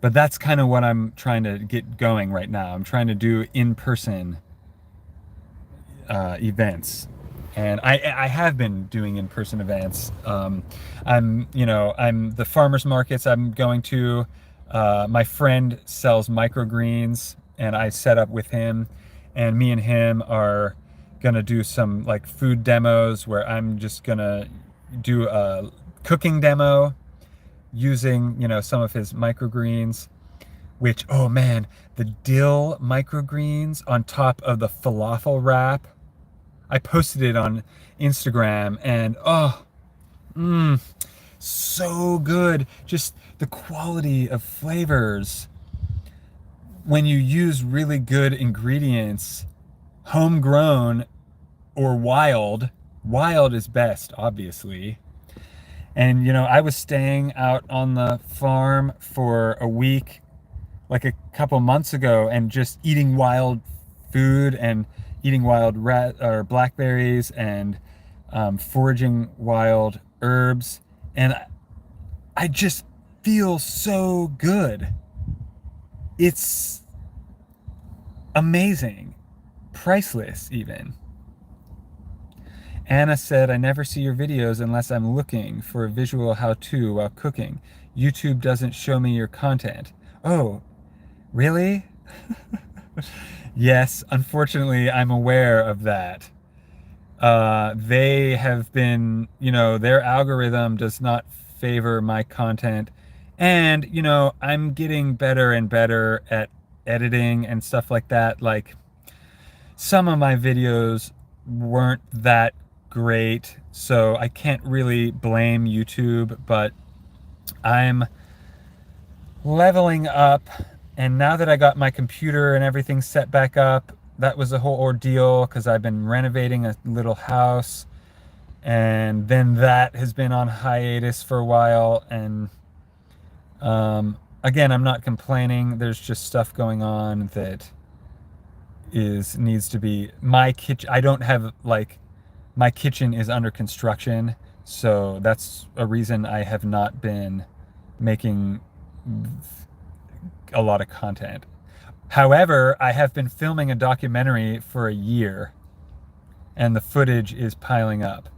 that's kind of what I'm trying to get going right now. I'm trying to do in-person events, and I have been doing in-person events. I'm the farmers markets I'm going to. My friend sells microgreens, and I set up with him, and me and him are gonna do some like food demos where I'm just gonna do a cooking demo using some of his microgreens, which, oh man, the dill microgreens on top of the falafel wrap. I posted it on Instagram, and so good. Just the quality of flavors when you use really good ingredients, homegrown or wild. Wild is best, obviously. And I was staying out on the farm for a week like a couple months ago, and just eating wild food and eating wild or blackberries, and foraging wild herbs, and I just feel so good. It's amazing, priceless even. Anna said, I never see your videos unless I'm looking for a visual how-to while cooking. YouTube doesn't show me your content. Oh, really? Yes, unfortunately, I'm aware of that. They have been, their algorithm does not favor my content. And, I'm getting better and better at editing and stuff like that. Like, some of my videos weren't that great, so I can't really blame YouTube, but I'm leveling up. And now that I got my computer and everything set back up, that was a whole ordeal because I've been renovating a little house, and then that has been on hiatus for a while. And again, I'm not complaining. There's just stuff going on that needs to be my kitchen. I don't have my kitchen is under construction, so that's a reason I have not been making a lot of content. However, I have been filming a documentary for a year, and the footage is piling up.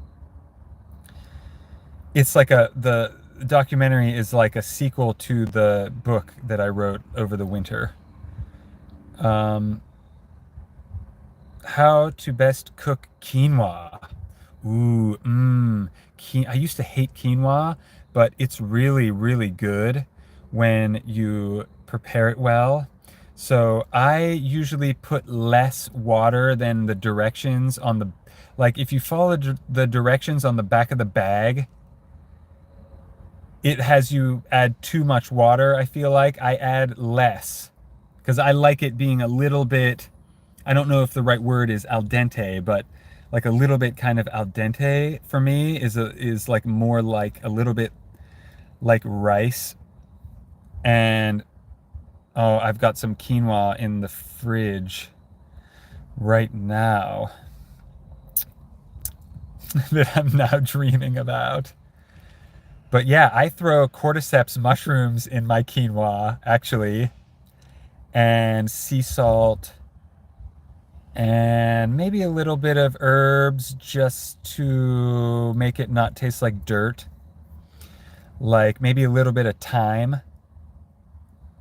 It's like the documentary is like a sequel to the book that I wrote over the winter. How to best cook quinoa. Ooh, I used to hate quinoa, but it's really, really good when you prepare it well. So I usually put less water than the directions on the, like if you follow the directions on the back of the bag, it has you add too much water. I feel like I add less because I like it being a little bit, I don't know if the right word is al dente, but like a little bit kind of al dente for me is like more like a little bit like rice. And oh, I've got some quinoa in the fridge right now that I'm now dreaming about. But yeah, I throw cordyceps mushrooms in my quinoa, actually, and sea salt, and maybe a little bit of herbs just to make it not taste like dirt. Like maybe a little bit of thyme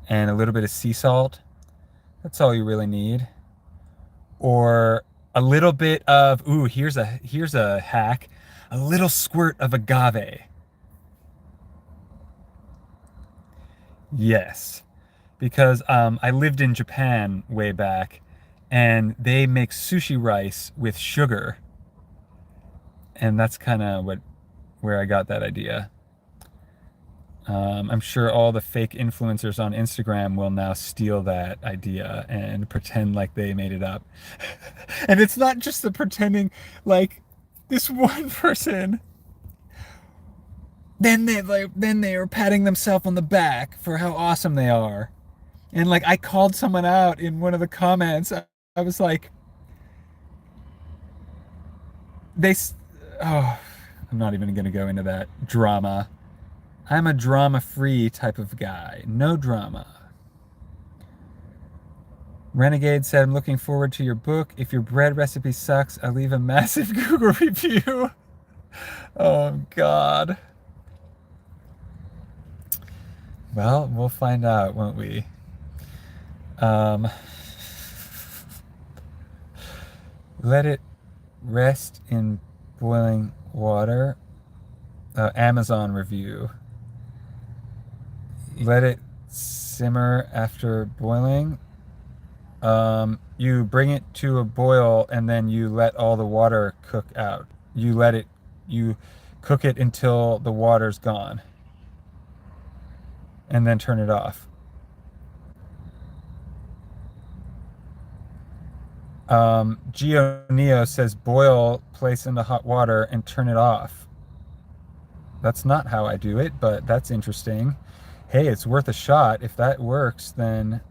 and a little bit of sea salt. That's all you really need. Or a little bit of, ooh, here's a hack, a little squirt of agave. Yes, because I lived in Japan way back, and they make sushi rice with sugar, and that's kind of where I got that idea. I'm sure all the fake influencers on Instagram will now steal that idea and pretend like they made it up. And it's not just the pretending, like this one person then they are patting themselves on the back for how awesome they are. And like I called someone out in one of the comments. I was like, they, oh, I'm not even going to go into that drama. I'm a drama-free type of guy. No drama. Renegade said, I'm looking forward to your book. If your bread recipe sucks, I'll leave a massive Google review. Oh, God. Well, we'll find out, won't we? Let it rest in boiling water. Amazon review. Let it simmer after boiling. You bring it to a boil and then you let all the water cook out. You cook it until the water's gone. And then turn it off. Geo Neo says boil, place into hot water, and turn it off. That's not how I do it, but that's interesting. Hey, it's worth a shot. If that works, then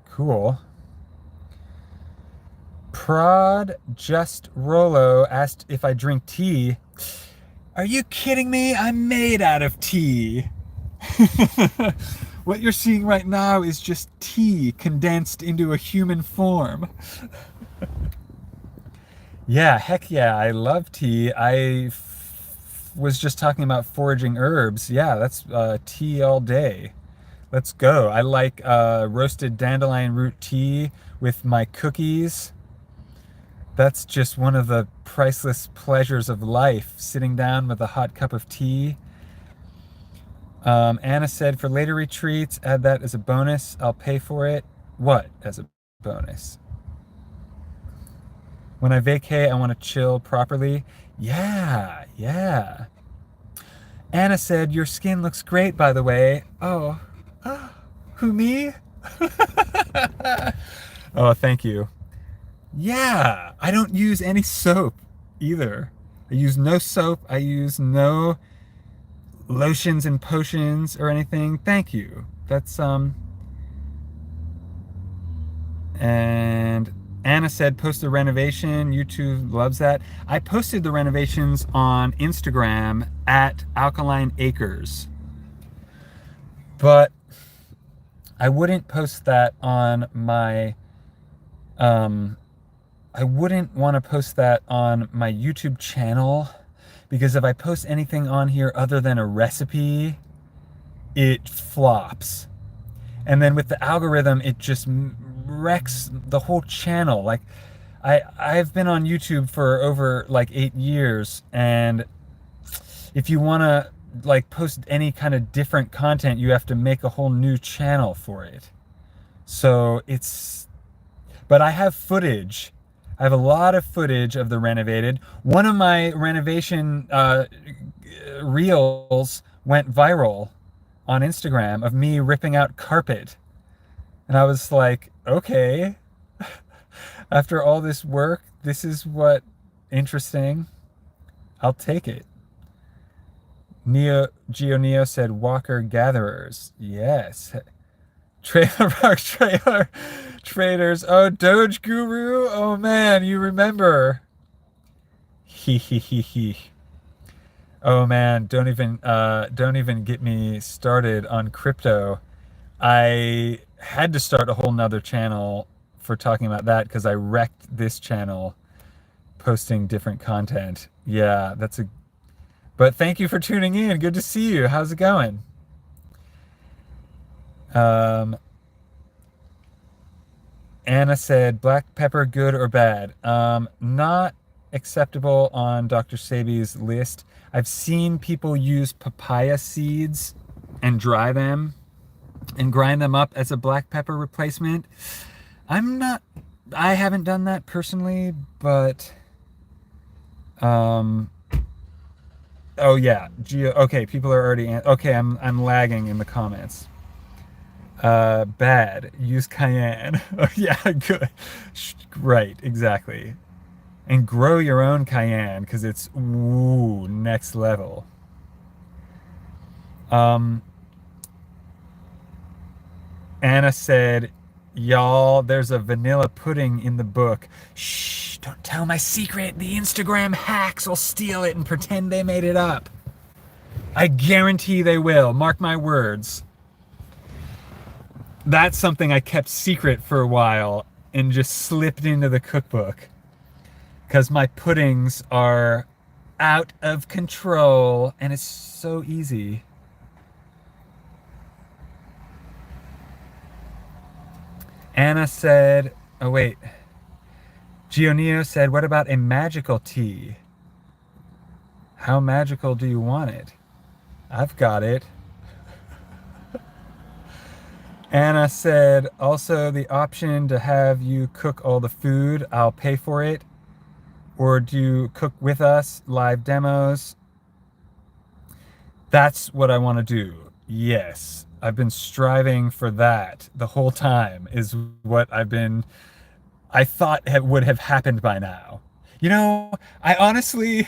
cool. Prod Just Rolo asked if I drink tea. Are you kidding me? I'm made out of tea. What you're seeing right now is just tea condensed into a human form. Yeah, heck yeah, I love tea. Was just talking about foraging herbs. Yeah, that's tea all day. Let's go. I like roasted dandelion root tea with my cookies. That's just one of the priceless pleasures of life, sitting down with a hot cup of tea. Anna said, for later retreats, add that as a bonus. I'll pay for it. What as a bonus? When I vacay, I want to chill properly. Yeah, yeah. Anna said, your skin looks great, by the way. Oh, who, me? Oh, thank you. Yeah, I don't use any soap either. I use no soap. I use no lotions and potions or anything. Thank you. That's and Anna said post the renovation. YouTube loves that. I posted the renovations on Instagram at Alkaline Acres, but I wouldn't post that on my I wouldn't want to post that on my YouTube channel, because if I post anything on here other than a recipe, it flops. And then with the algorithm, it just wrecks the whole channel. Like I've been on YouTube for over like 8 years, and if you want to like post any kind of different content, you have to make a whole new channel for it. So but I have footage. I have a lot of footage of the renovated. One of my renovation reels went viral on Instagram of me ripping out carpet. And I was like, okay, after all this work, this is what interesting. I'll take it. Geo Neo said Walker Gatherers. Yes. Trailer Park Trailer Traders. Oh, Doge Guru. Oh man, you remember. He he he he. Oh man, don't even get me started on crypto. I had to start a whole nother channel for talking about that because I wrecked this channel posting different content. Yeah, but thank you for tuning in. Good to see you. How's it going? Anna said, black pepper, good or bad? Not acceptable on Dr. Sebi's list. I've seen people use papaya seeds and dry them and grind them up as a black pepper replacement. I haven't done that personally, but, oh yeah, okay, people are already, okay, I'm lagging in the comments. Bad. Use cayenne. Oh yeah, good. Right, exactly. And grow your own cayenne because it's next level. Um, Anna said, y'all, there's a vanilla pudding in the book. Shh, don't tell my secret. The Instagram hacks will steal it and pretend they made it up. I guarantee they will. Mark my words. That's something I kept secret for a while and just slipped into the cookbook. Because my puddings are out of control and it's so easy. Anna said, oh wait. Gioneo said, what about a magical tea? How magical do you want it? I've got it. Anna said, also the option to have you cook all the food, I'll pay for it. Or do you cook with us, live demos? That's what I want to do. Yes. I've been striving for that the whole time, is what I thought would have happened by now. You know, I honestly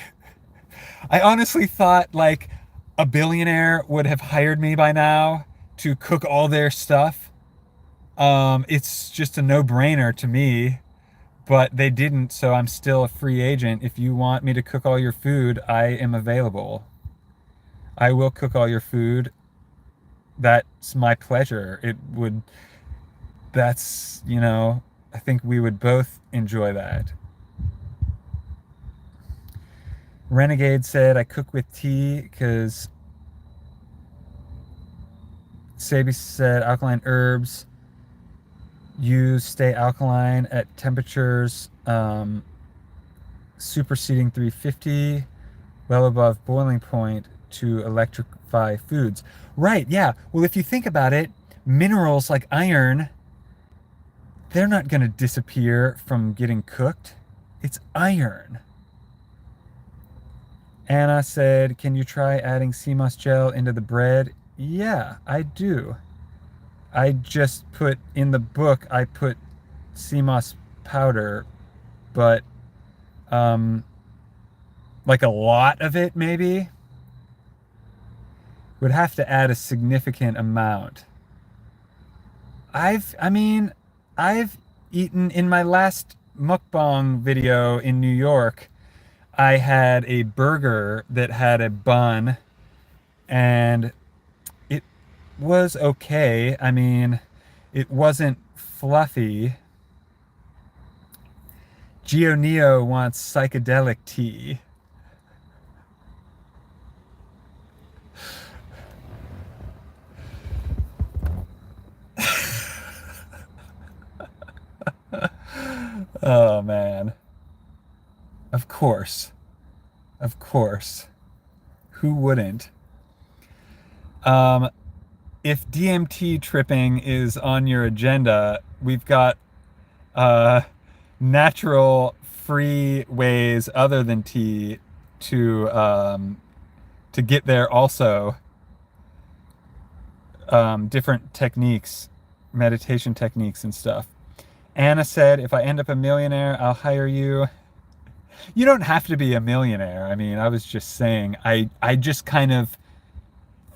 thought like a billionaire would have hired me by now to cook all their stuff. It's just a no-brainer to me, but they didn't, so I'm still a free agent. If you want me to cook all your food, I am available. I will cook all your food. That's my pleasure. I think we would both enjoy that. Renegade said, I cook with tea because Sebi said alkaline herbs stay alkaline at temperatures superseding 350, well above boiling point to electrify foods. Right, yeah. Well, if you think about it, minerals like iron, they're not going to disappear from getting cooked. It's iron. Anna said, can you try adding sea moss gel into the bread? Yeah, I do. I just put, in the book, I put sea moss powder, but like a lot of it maybe. Would have to add a significant amount. I've eaten, in my last mukbang video in New York, I had a burger that had a bun and it was okay. I mean, it wasn't fluffy. Geo wants psychedelic tea. Oh man. Of course. Of course. Who wouldn't? If DMT tripping is on your agenda, we've got natural, free ways other than tea to get there also. Different techniques, meditation techniques and stuff. Anna said, if I end up a millionaire, I'll hire you. You don't have to be a millionaire. I mean, I was just saying, I just kind of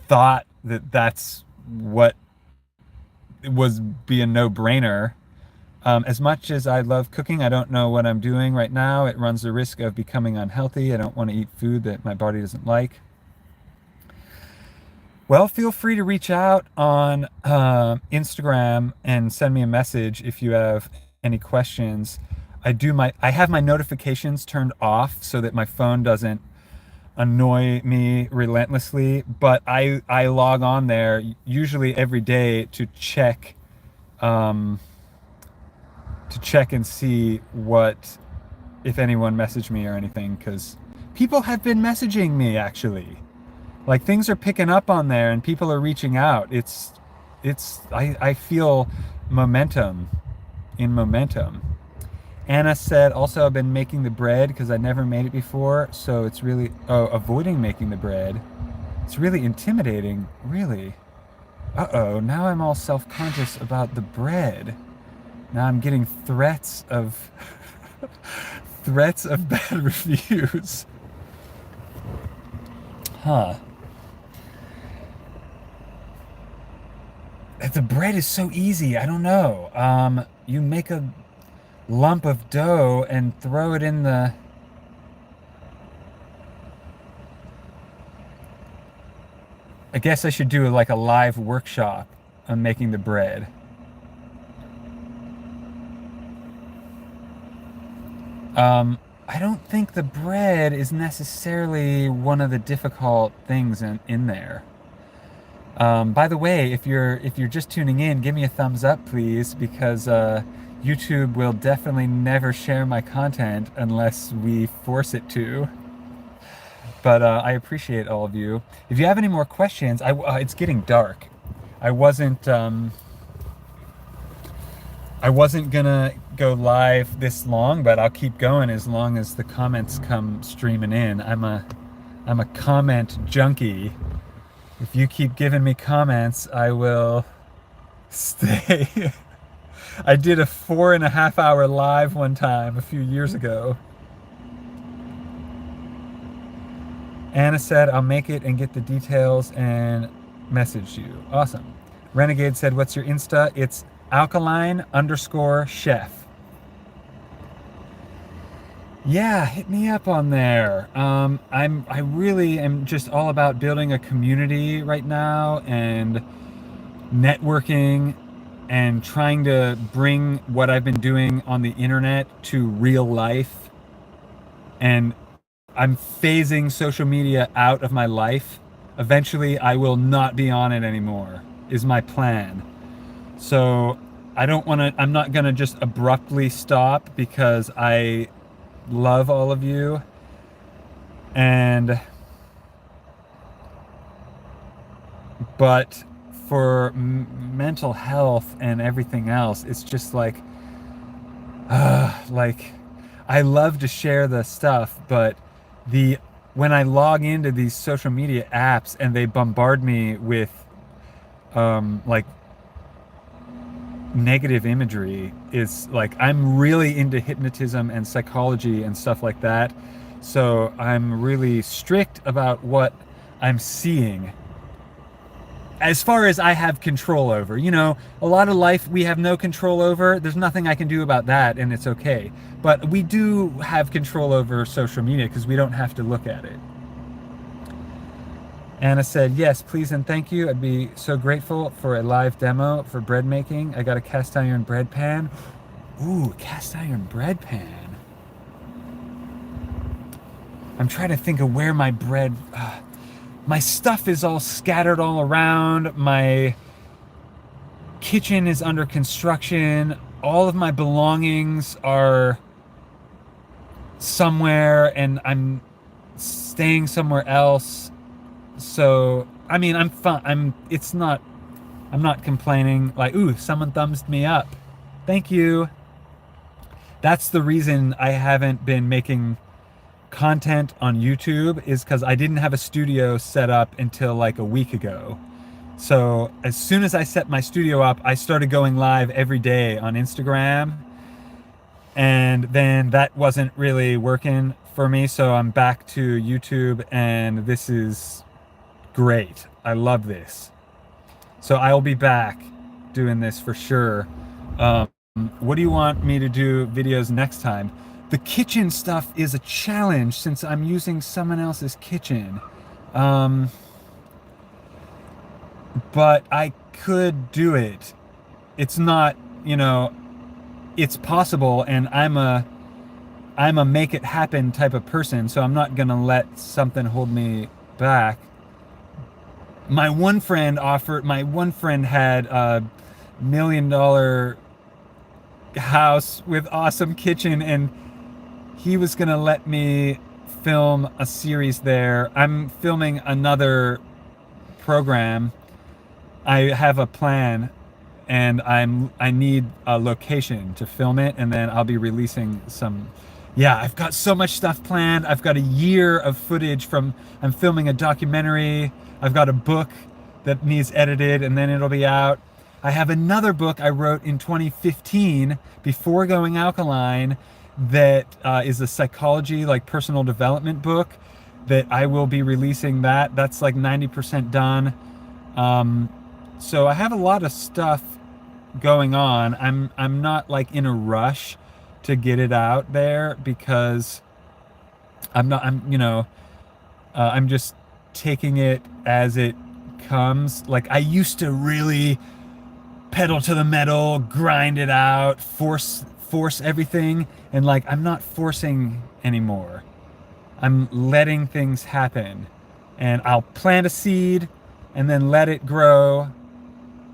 thought that that's what be a no-brainer. As much as I love cooking, I don't know what I'm doing right now. It runs the risk of becoming unhealthy. I don't want to eat food that my body doesn't like. Well, feel free to reach out on Instagram and send me a message if you have any questions. I have my notifications turned off so that my phone doesn't annoy me relentlessly, but I log on there usually every day to check and see if anyone messaged me or anything, because people have been messaging me actually. Like, things are picking up on there and people are reaching out. I feel momentum. Anna said, also, I've been making the bread because I never made it before, so it's really, avoiding making the bread. It's really intimidating, really. Uh-oh, now I'm all self-conscious about the bread. Now I'm getting threats of bad reviews. Huh. The bread is so easy. I don't know. You make a lump of dough and throw it in the... I guess I should do like a live workshop on making the bread. I don't think the bread is necessarily one of the difficult things in there. By the way, if you're just tuning in, give me a thumbs up, please, because YouTube will definitely never share my content unless we force it to. But I appreciate all of you. If you have any more questions, it's getting dark. I wasn't gonna go live this long, but I'll keep going as long as the comments come streaming in. I'm a comment junkie. If you keep giving me comments, I will stay. I did a 4.5 hour live one time a few years ago. Anna said, I'll make it and get the details and message you. Awesome. Renegade said, what's your Insta? It's alkaline_chef. Yeah, hit me up on there. I really am just all about building a community right now and networking and trying to bring what I've been doing on the internet to real life. And I'm phasing social media out of my life. Eventually, I will not be on it anymore, is my plan. So I'm not gonna just abruptly stop because I love all of you. But for mental health and everything else, it's just like I love to share the stuff, but when I log into these social media apps and they bombard me with like negative imagery, it's like I'm really into hypnotism and psychology and stuff like that, so I'm really strict about what I'm seeing as far as I have control over. You know, a lot of life we have no control over. There's nothing I can do about that, and it's okay. But we do have control over social media because we don't have to look at it. Anna said, yes, please and thank you. I'd be so grateful for a live demo for bread making. I got a cast iron bread pan. Ooh, cast iron bread pan. I'm trying to think of where my bread... my stuff is all scattered all around. My kitchen is under construction. All of my belongings are somewhere, and I'm staying somewhere else. So, I mean, I'm fine. I'm not complaining. Like, ooh, someone thumbs me up. Thank you. That's the reason I haven't been making content on YouTube, is because I didn't have a studio set up until like a week ago. So as soon as I set my studio up, I started going live every day on Instagram, and then that wasn't really working for me, so I'm back to YouTube, and this is great. I love this. So I'll be back doing this for sure. What do you want me to do videos next time? The kitchen stuff is a challenge since I'm using someone else's kitchen. But I could do it. It's not, you know, it's possible, and I'm a make it happen type of person, so I'm not gonna let something hold me back. My one friend had a $1 million house with awesome kitchen, and he was gonna let me film a series there. I'm filming another program. I have a plan, and I need a location to film it, and then I'll be releasing some. Yeah, I've got so much stuff planned. I've got a year of footage I'm filming a documentary. I've got a book that needs edited, and then it'll be out. I have another book I wrote in 2015 before going alkaline that is a psychology, like personal development book that I will be releasing. That's like 90% done. So I have a lot of stuff going on. I'm not like in a rush to get it out there because I'm just taking it as it comes. Like I used to really pedal to the metal, grind it out, force everything, and like I'm not forcing anymore. I'm letting things happen. And I'll plant a seed and then let it grow.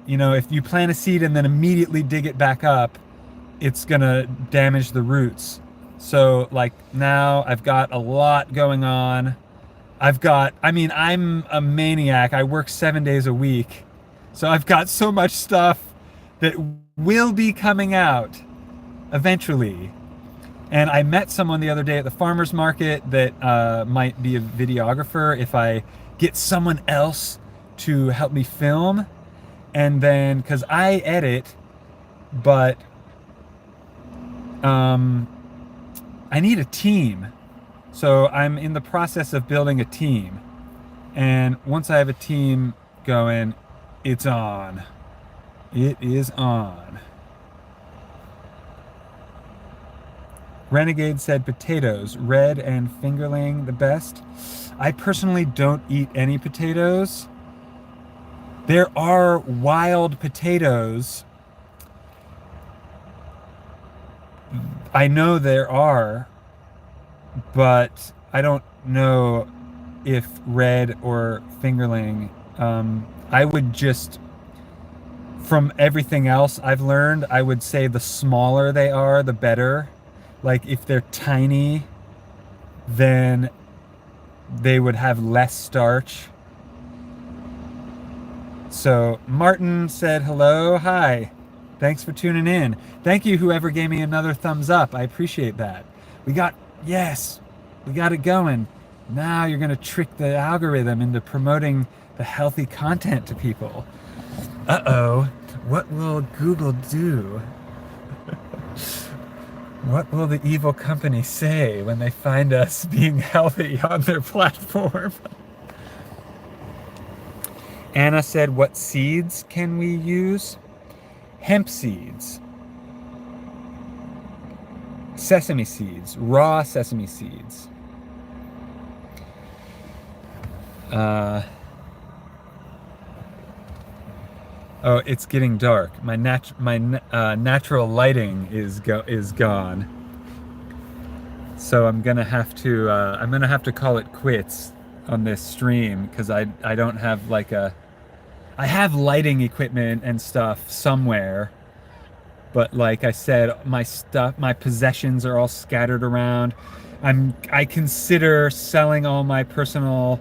You know, if you plant a seed and then immediately dig it back up, it's gonna damage the roots. So like now I've got a lot going on. I'm a maniac. I work 7 days a week. So I've got so much stuff that will be coming out eventually. And I met someone the other day at the farmer's market that might be a videographer if I get someone else to help me film. And then, because I edit, but I need a team. So I'm in the process of building a team. And once I have a team going, it's on. It is on. Renegade said potatoes, red and fingerling the best. I personally don't eat any potatoes. There are wild potatoes. I know there are, but I don't know if red or fingerling. I would just, from everything else I've learned, I would say the smaller they are, the better. Like if they're tiny, then they would have less starch. So Martin said hello, hi. Thanks for tuning in. Thank you whoever gave me another thumbs up. I appreciate that. Yes, we got it going. Now you're gonna trick the algorithm into promoting the healthy content to people. Uh-oh, what will Google do? What will the evil company say when they find us being healthy on their platform? Anna said, what seeds can we use? Hemp seeds, sesame seeds, raw sesame seeds. Oh, it's getting dark. My natural lighting is gone. So I'm gonna have to call it quits on this stream because I don't have like I have lighting equipment and stuff somewhere, but like I said, my possessions are all scattered around. I consider selling all my personal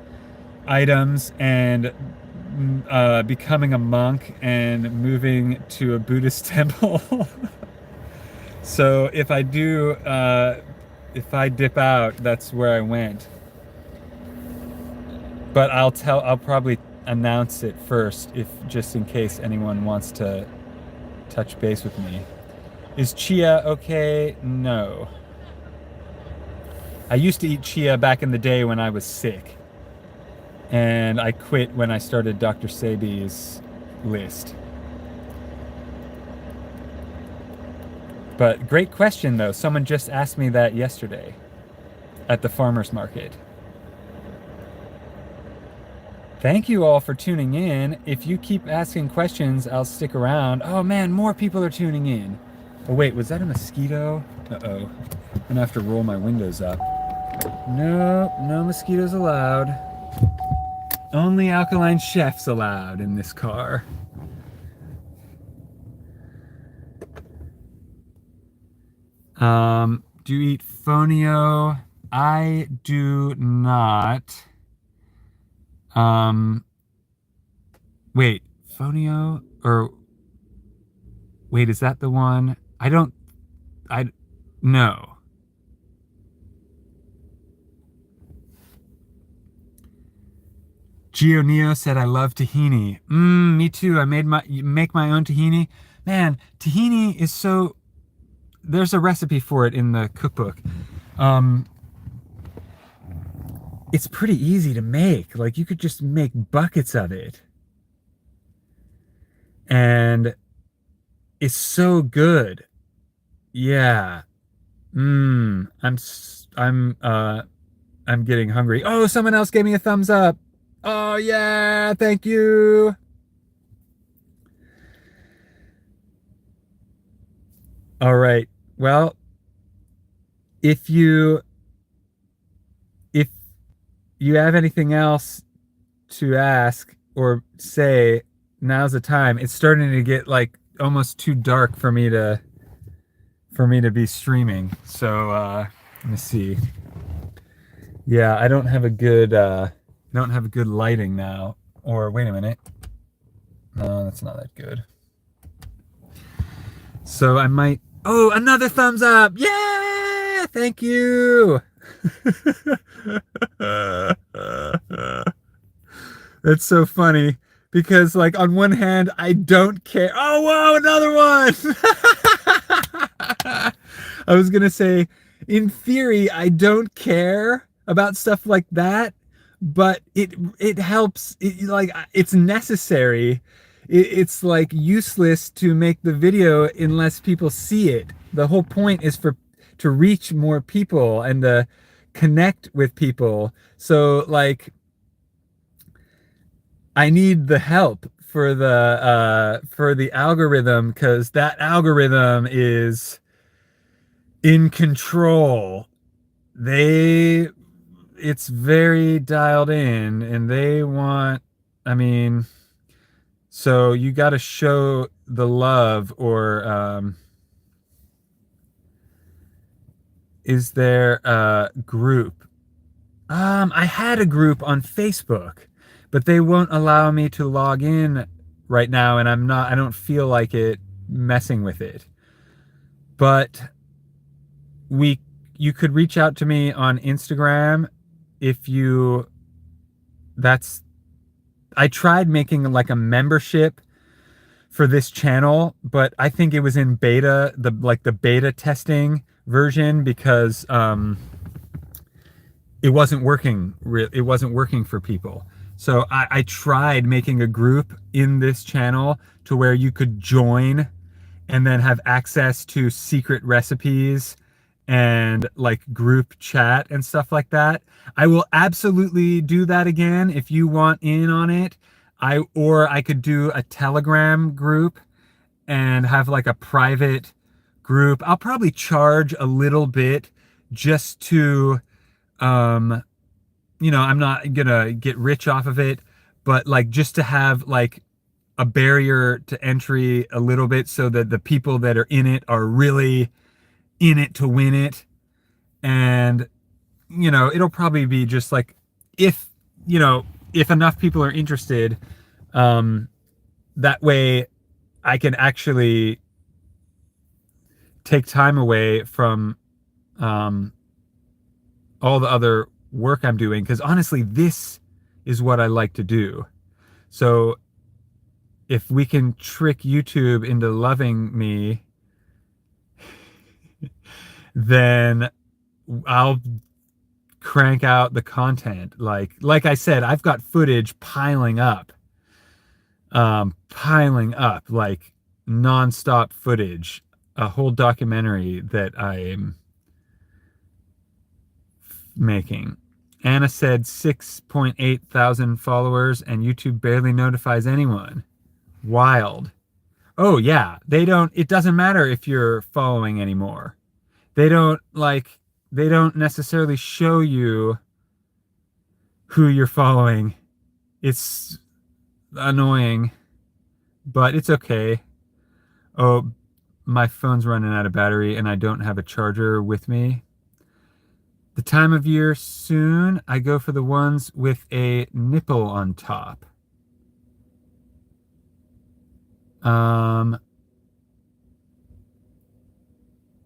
items and becoming a monk and moving to a Buddhist temple. So if I dip out, that's where I went. But I'll probably announce it first, just in case anyone wants to touch base with me. Is chia okay? No. I used to eat chia back in the day when I was sick. And I quit when I started Dr. Sebi's list. But great question though. Someone just asked me that yesterday at the farmer's market. Thank you all for tuning in. If you keep asking questions, I'll stick around. Oh man, more people are tuning in. Oh wait, was that a mosquito? Uh-oh. I'm gonna have to roll my windows up. No, no mosquitoes allowed. Only alkaline chefs allowed in this car. Do you eat fonio? I do not. Wait, fonio or wait, is that the one? No. Gio Neo said, I love tahini. Me too. I make my own tahini. Man, tahini is so, there's a recipe for it in the cookbook. It's pretty easy to make. Like you could just make buckets of it. and it's so good. Yeah. I'm getting hungry. Oh, someone else gave me a thumbs up. Oh yeah, thank you. All right. Well, if you if you have anything else to ask or say, now's the time. It's starting to get like almost too dark for me to be streaming. So let me see. Yeah, I don't have a good lighting now. Or wait a minute. No, that's not that good. So I might. Oh, another thumbs up! Yeah, thank you. That's so funny because, like, on one hand, I don't care. Oh, whoa, another one! I was gonna say, in theory, I don't care about stuff like that, but it helps. Like, it's necessary. It's like useless to make the video unless people see it. The whole point is for to reach more people and to connect with people. So, like, I need the help for the algorithm, because that algorithm is in control. They It's very dialed in, and they want, I mean, so you got to show the love. Or is there a group? I had a group on Facebook, but they won't allow me to log in right now, and I don't feel like it messing with it. But you could reach out to me on Instagram if you that's I tried making like a membership for this channel, but I think it was in beta, the beta testing version, because it wasn't working. It wasn't working for people. So I tried making a group in this channel to where you could join and then have access to secret recipes and like group chat and stuff like that. I will absolutely do that again if you want in on it. Or I could do a Telegram group and have like a private group. I'll probably charge a little bit just to I'm not gonna get rich off of it, but like just to have like a barrier to entry a little bit, so that the people that are in it are really in it to win it. And it'll probably be just like, if if enough people are interested, that way I can actually take time away from all the other work I'm doing, because honestly, this is what I like to do. So if we can trick YouTube into loving me, then I'll crank out the content. Like I said, I've got footage piling up, like nonstop footage, a whole documentary that I'm making. Anna said 6.8 thousand followers, and YouTube barely notifies anyone. Wild. Oh yeah, it doesn't matter if you're following anymore. They don't necessarily show you who you're following. It's annoying, but it's okay. Oh, my phone's running out of battery and I don't have a charger with me. The time of year soon, I go for the ones with a nipple on top.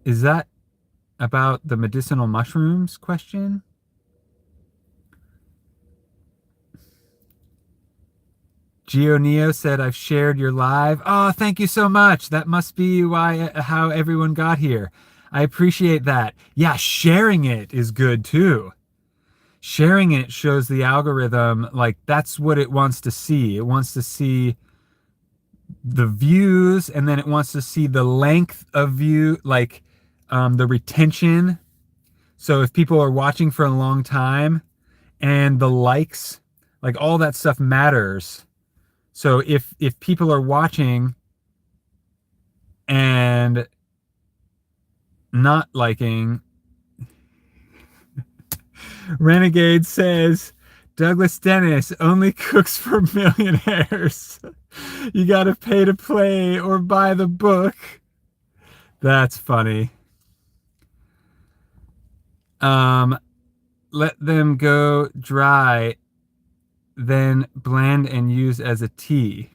Is that about the medicinal mushrooms question? Geo Neo said, I've shared your live. Oh, thank you so much. That must be how everyone got here. I appreciate that. Yeah, sharing it is good too. Sharing it shows the algorithm, like, that's what it wants to see. It wants to see the views, and then it wants to see the length of view, like the retention. So if people are watching for a long time, and the likes, like all that stuff matters. So if people are watching and not liking, Renegade says Douglas Dennis only cooks for millionaires. You gotta pay to play or buy the book. That's funny. Let them go dry, then blend and use as a tea.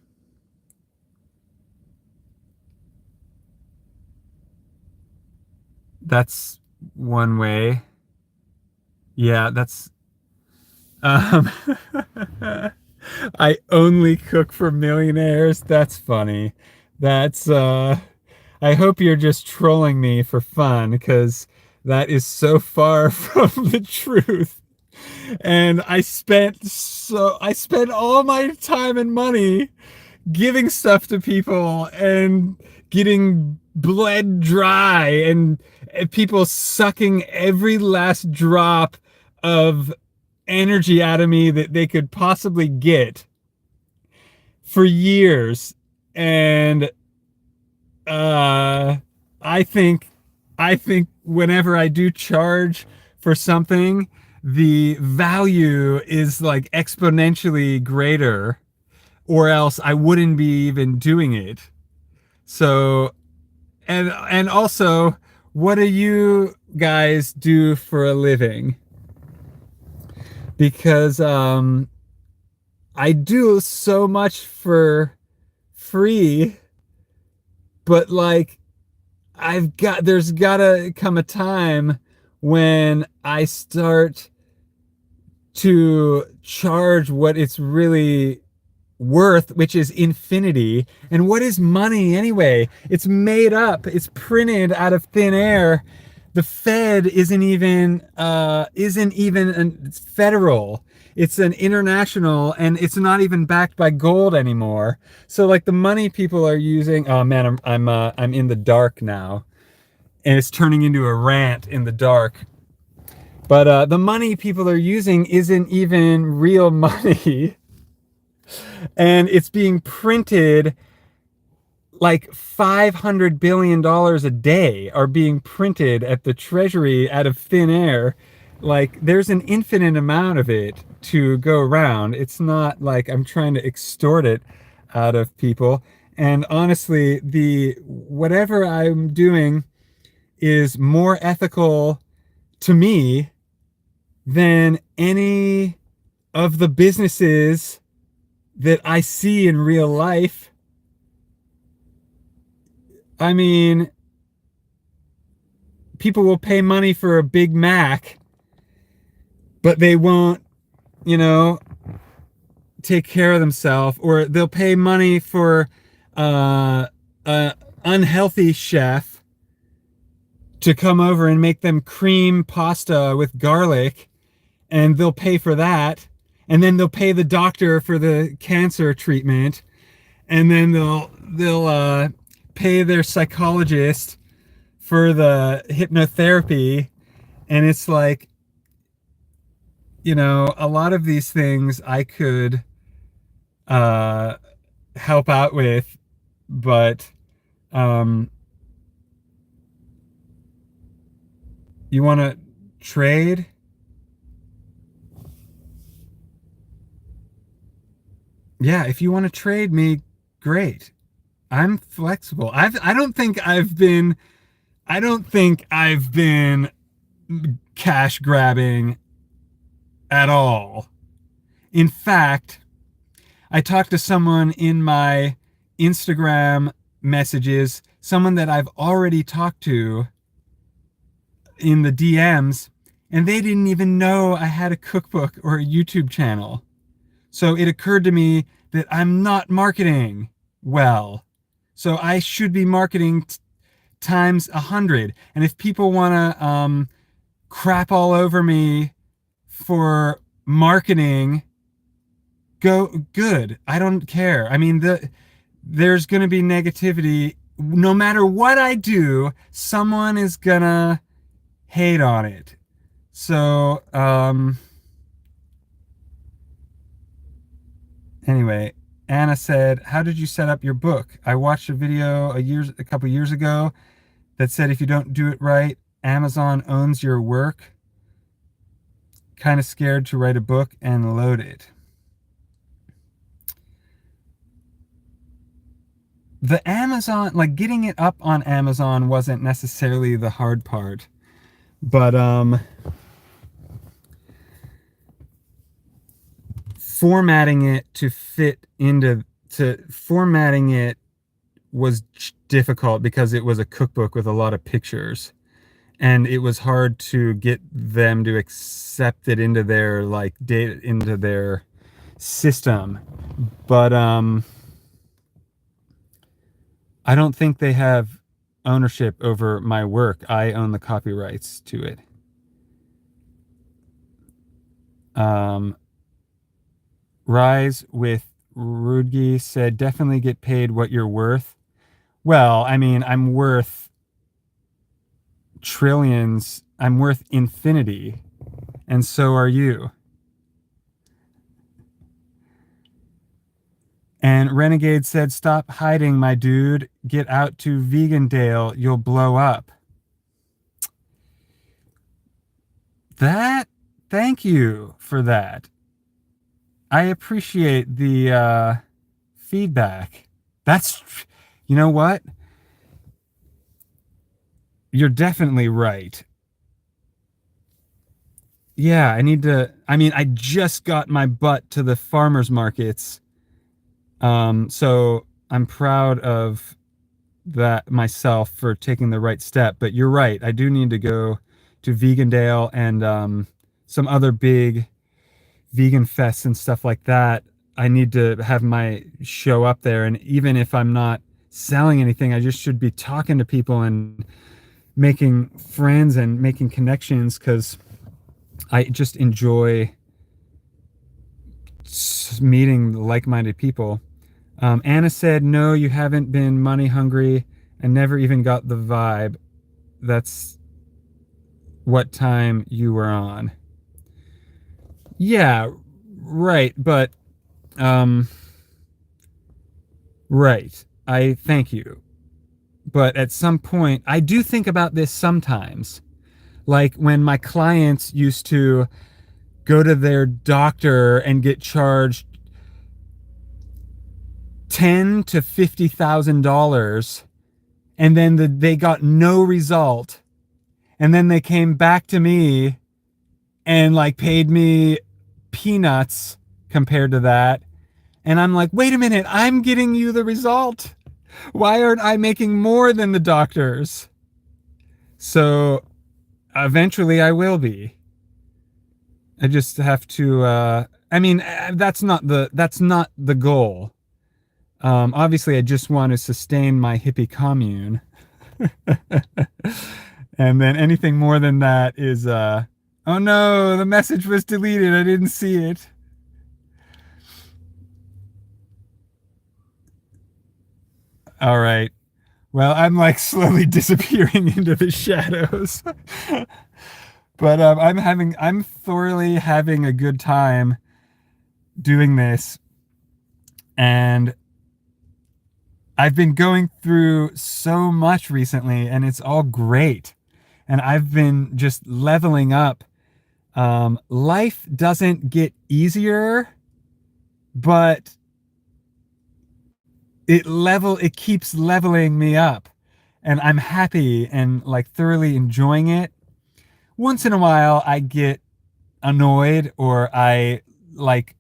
That's one way. Yeah, that's I only cook for millionaires. That's funny. That's I hope you're just trolling me for fun, because that is so far from the truth. And I spent all my time and money giving stuff to people and getting bled dry, and people sucking every last drop of energy out of me that they could possibly get for years. And uh I think whenever I do charge for something, the value is like exponentially greater, or else I wouldn't be even doing it. So, and also, what do you guys do for a living? Because I do so much for free, but like there's gotta come a time when I start to charge what it's really worth, which is infinity. And what is money anyway? It's made up, it's printed out of thin air. The Fed isn't even it's federal. It's an international, and it's not even backed by gold anymore. So like the money people are using, oh man, I'm in the dark now, and it's turning into a rant in the dark. But the money people are using isn't even real money. And it's being printed, like $500 billion a day are being printed at the Treasury out of thin air. Like there's an infinite amount of it to go around. It's not like I'm trying to extort it out of people. And honestly, whatever I'm doing is more ethical to me than any of the businesses that I see in real life. I mean, people will pay money for a Big Mac, but they won't, take care of themselves, or they'll pay money for an unhealthy chef to come over and make them cream pasta with garlic, and they'll pay for that. And then they'll pay the doctor for the cancer treatment, and then they'll pay their psychologist for the hypnotherapy. And it's like, a lot of these things I could help out with, but you want to trade? Yeah, if you want to trade me, great. I'm flexible. I don't think I've been cash grabbing at all. In fact, I talked to someone in my Instagram messages, someone that I've already talked to in the DMs, and they didn't even know I had a cookbook or a YouTube channel. So it occurred to me that I'm not marketing well. So I should be marketing times 100. And if people want to crap all over me for marketing, go good. I don't care. I mean, there's going to be negativity. No matter what I do, someone is going to hate on it. So, anyway, Anna said, "How did you set up your book? I watched a video a couple years ago that said if you don't do it right, Amazon owns your work. Kind of scared to write a book and load it." The Amazon, like getting it up on Amazon wasn't necessarily the hard part, but formatting it to fit into to formatting it was difficult because it was a cookbook with a lot of pictures, and it was hard to get them to accept it into their like data, into their system. But I don't think they have ownership over my work. I own the copyrights to it. Rise with Rudgi said, definitely get paid what you're worth. Well, I mean, I'm worth trillions. I'm worth infinity. And so are you. And Renegade said, stop hiding, my dude. Get out to Vegandale. You'll blow up. Thank you for that. I appreciate the feedback. You know what? You're definitely right. Yeah, I just got my butt to the farmers markets. So I'm proud of that myself for taking the right step. But you're right. I do need to go to Vegandale and some other big vegan fests and stuff like that. I need to have my show up there. And even if I'm not selling anything, I just should be talking to people and making friends and making connections, because I just enjoy meeting like-minded people. Anna said, no, you haven't been money hungry and never even got the vibe. That's what time you were on. Yeah, right. But, right. I thank you. But at some point, I do think about this sometimes. Like when my clients used to go to their doctor and get charged $10,000 to $50,000, and then they got no result, and then they came back to me and like paid me peanuts compared to that, and I'm like, wait a minute, I'm getting you the result. Why aren't I making more than the doctors? So eventually I will be. I just have to that's not the goal. Obviously I just want to sustain my hippie commune. And then anything more than that is oh no, the message was deleted. I didn't see it. All right. Well, I'm like slowly disappearing into the shadows. But I'm thoroughly having a good time doing this, and I've been going through so much recently, and it's all great. And I've been just leveling up. Life doesn't get easier, but it keeps leveling me up, and I'm happy and like thoroughly enjoying it. Once in a while I get annoyed, or I like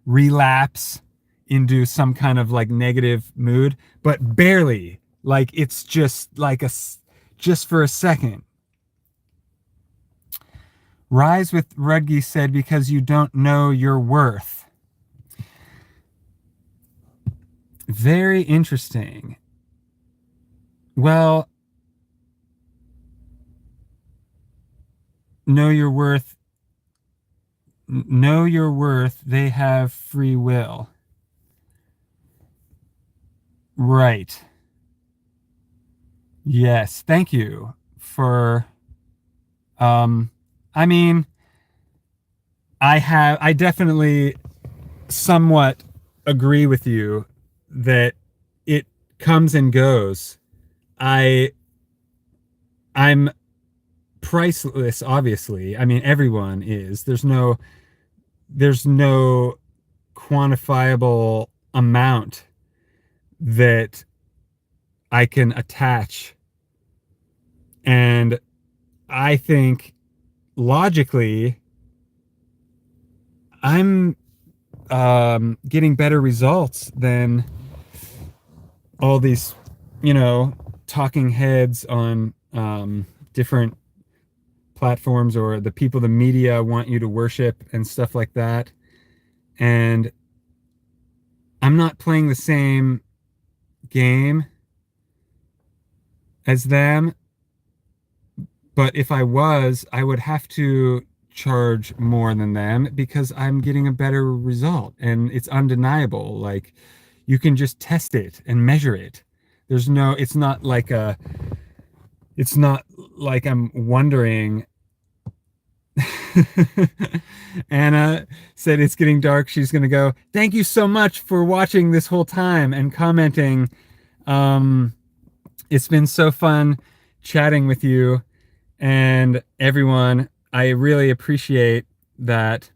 relapse into some kind of like negative mood, but barely. Like it's just like just for a second. Rise with Rudgi said, because you don't know your worth. Very interesting. Well, know your worth. Know your worth. They have free will. Right. Yes. Thank you for, um, I mean, I definitely somewhat agree with you that it comes and goes. I, I'm priceless, obviously. I mean, everyone is. There's no quantifiable amount that I can attach. And I think logically, I'm getting better results than all these, you know, talking heads on different platforms, or the people the media want you to worship and stuff like that. And I'm not playing the same game as them, but if I was, I would have to charge more than them because I'm getting a better result and it's undeniable. Like, you can just test it and measure it. There's no, it's not like I'm wondering. Anna said it's getting dark. She's going to go, thank you so much for watching this whole time and commenting. Um, it's been so fun chatting with you and everyone. I really appreciate that.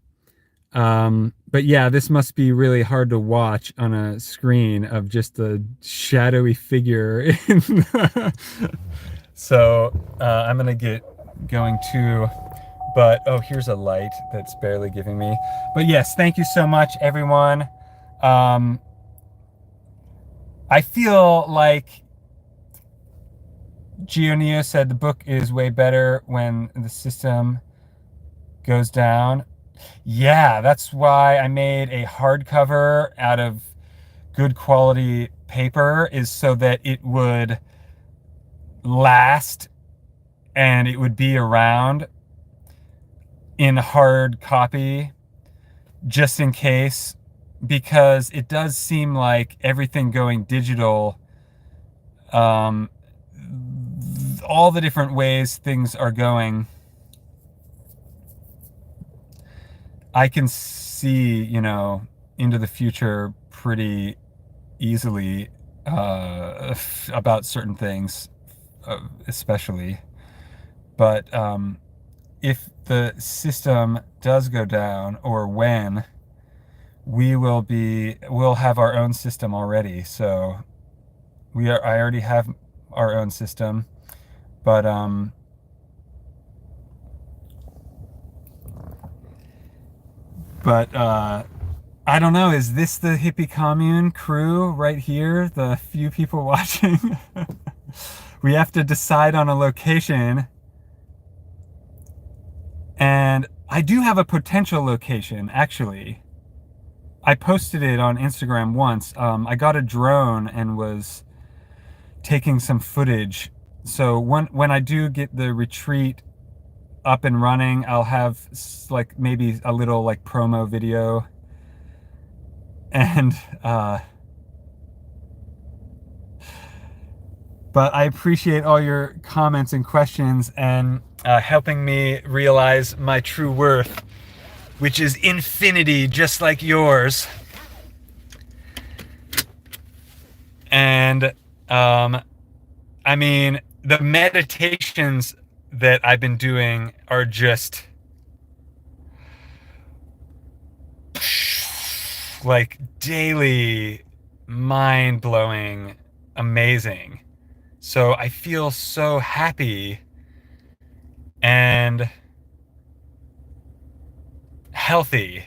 But yeah, this must be really hard to watch on a screen of just a shadowy figure. So I'm gonna get going too. But oh, here's a light that's barely giving me. But yes, thank you so much, everyone. Um, I feel like Gioneo said the book is way better when the system goes down. Yeah, that's why I made a hardcover out of good quality paper, is so that it would last and it would be around in hard copy just in case, because it does seem like everything going digital, um, all the different ways things are going, I can see, you know, into the future pretty easily about certain things, especially. But if the system does go down, or when, we'll have our own system already. So I already have our own system, but I don't know. Is this the hippie commune crew right here? The few people watching? We have to decide on a location. And I do have a potential location, actually. I posted it on Instagram once. I got a drone and was taking some footage. So when I do get the retreat up and running, I'll have like maybe a little like promo video. And but I appreciate all your comments and questions, and helping me realize my true worth, which is infinity, just like yours. And I mean, the meditations that I've been doing are just like daily, mind-blowing, amazing. So I feel so happy and healthy.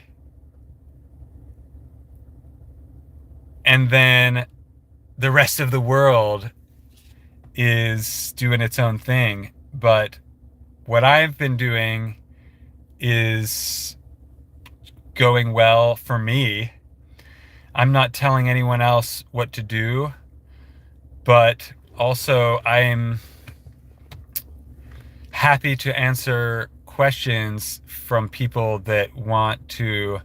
And then the rest of the world is doing its own thing. But what I've been doing is going well for me. I'm not telling anyone else what to do, but also I'm happy to answer questions from people that want to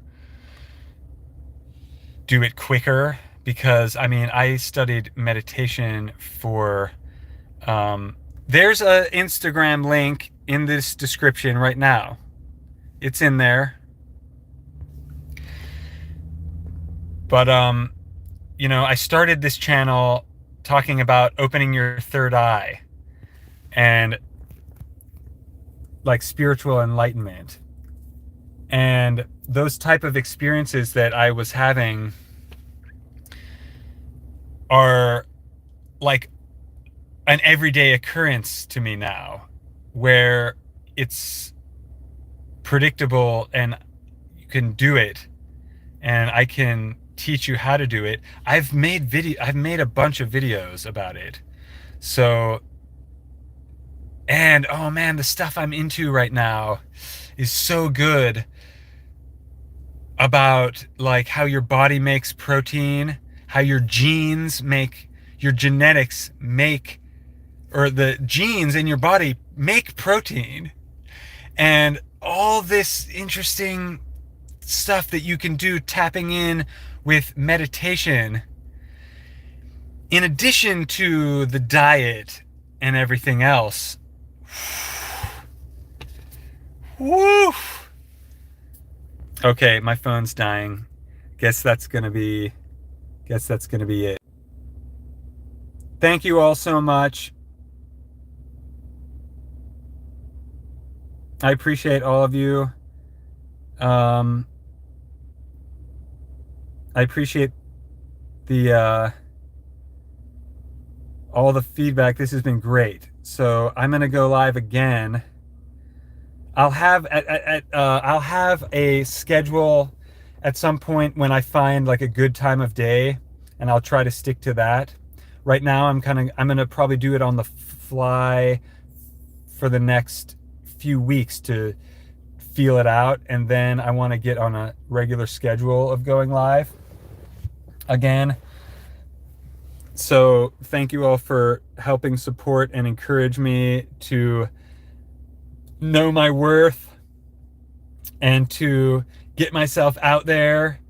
do it quicker, because I mean, I studied meditation for, there's a Instagram link in this description right now. It's in there. But, I started this channel talking about opening your third eye and like spiritual enlightenment. And those type of experiences that I was having are like an everyday occurrence to me now, where it's predictable and you can do it, and I can teach you how to do it. I've made a bunch of videos about it. So, and oh man, the stuff I'm into right now is so good, about like how your body makes protein, how your genetics make, or the genes in your body make protein, and all this interesting stuff that you can do tapping in with meditation, in addition to the diet and everything else. Woo! Okay, my phone's dying. Guess that's gonna be it. Thank you all so much. I appreciate all of you. I appreciate the all the feedback. This has been great. So I'm gonna go live again. I'll have a schedule at some point when I find like a good time of day, and I'll try to stick to that. Right now I'm gonna probably do it on the fly for the next few weeks to feel it out, and then I want to get on a regular schedule of going live again. So thank you all for helping support and encourage me to know my worth and to get myself out there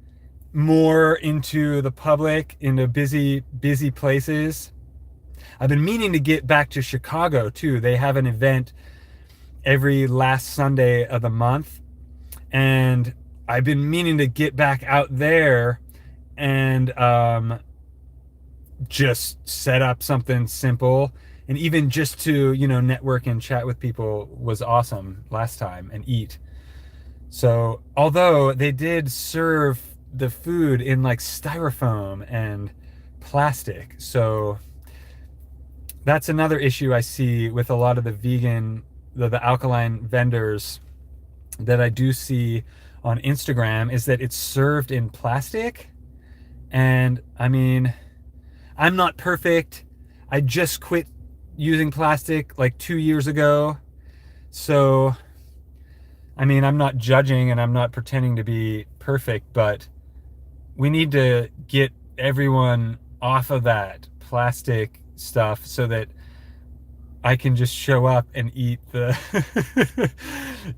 more into the public, into busy places. I've been meaning to get back to Chicago too. They have an event every last Sunday of the month, and I've been meaning to get back out there and just set up something simple, and even just to network and chat with people was awesome last time, and eat. So although they did serve the food in like styrofoam and plastic, so that's another issue I see with a lot of the vegan, the alkaline vendors that I do see on Instagram, is that it's served in plastic. And I mean, I'm not perfect. I just quit using plastic like 2 years ago. So, I mean, I'm not judging and I'm not pretending to be perfect, but we need to get everyone off of that plastic stuff so that I can just show up and eat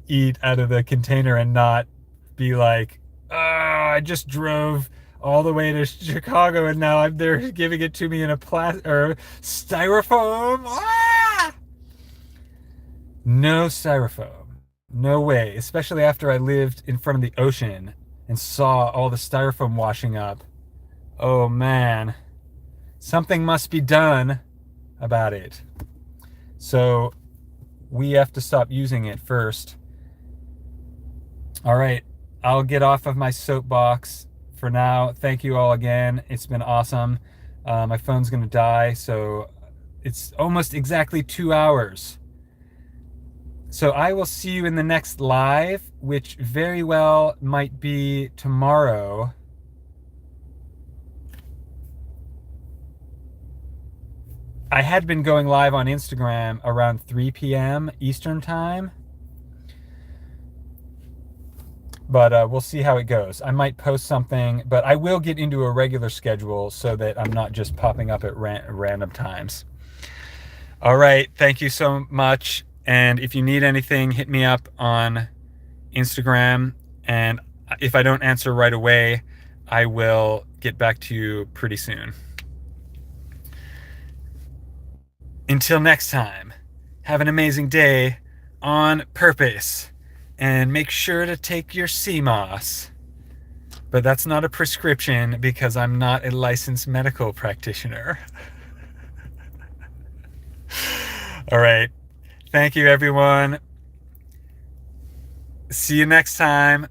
eat out of the container and not be like, I just drove all the way to Chicago and now they're giving it to me in a styrofoam. Ah! No styrofoam. No way. Especially after I lived in front of the ocean and saw all the styrofoam washing up. Oh man. Something must be done about it. So we have to stop using it first. All right, I'll get off of my soapbox for now. Thank you all again. It's been awesome. My phone's gonna die, so it's almost exactly 2 hours. So I will see you in the next live, which very well might be tomorrow. I had been going live on Instagram around 3 p.m. Eastern time, but we'll see how it goes. I might post something, but I will get into a regular schedule so that I'm not just popping up at random times. All right, thank you so much. And if you need anything, hit me up on Instagram. And if I don't answer right away, I will get back to you pretty soon. Until next time, have an amazing day on purpose, and make sure to take your CMOS. But that's not a prescription because I'm not a licensed medical practitioner. All right. Thank you, everyone. See you next time.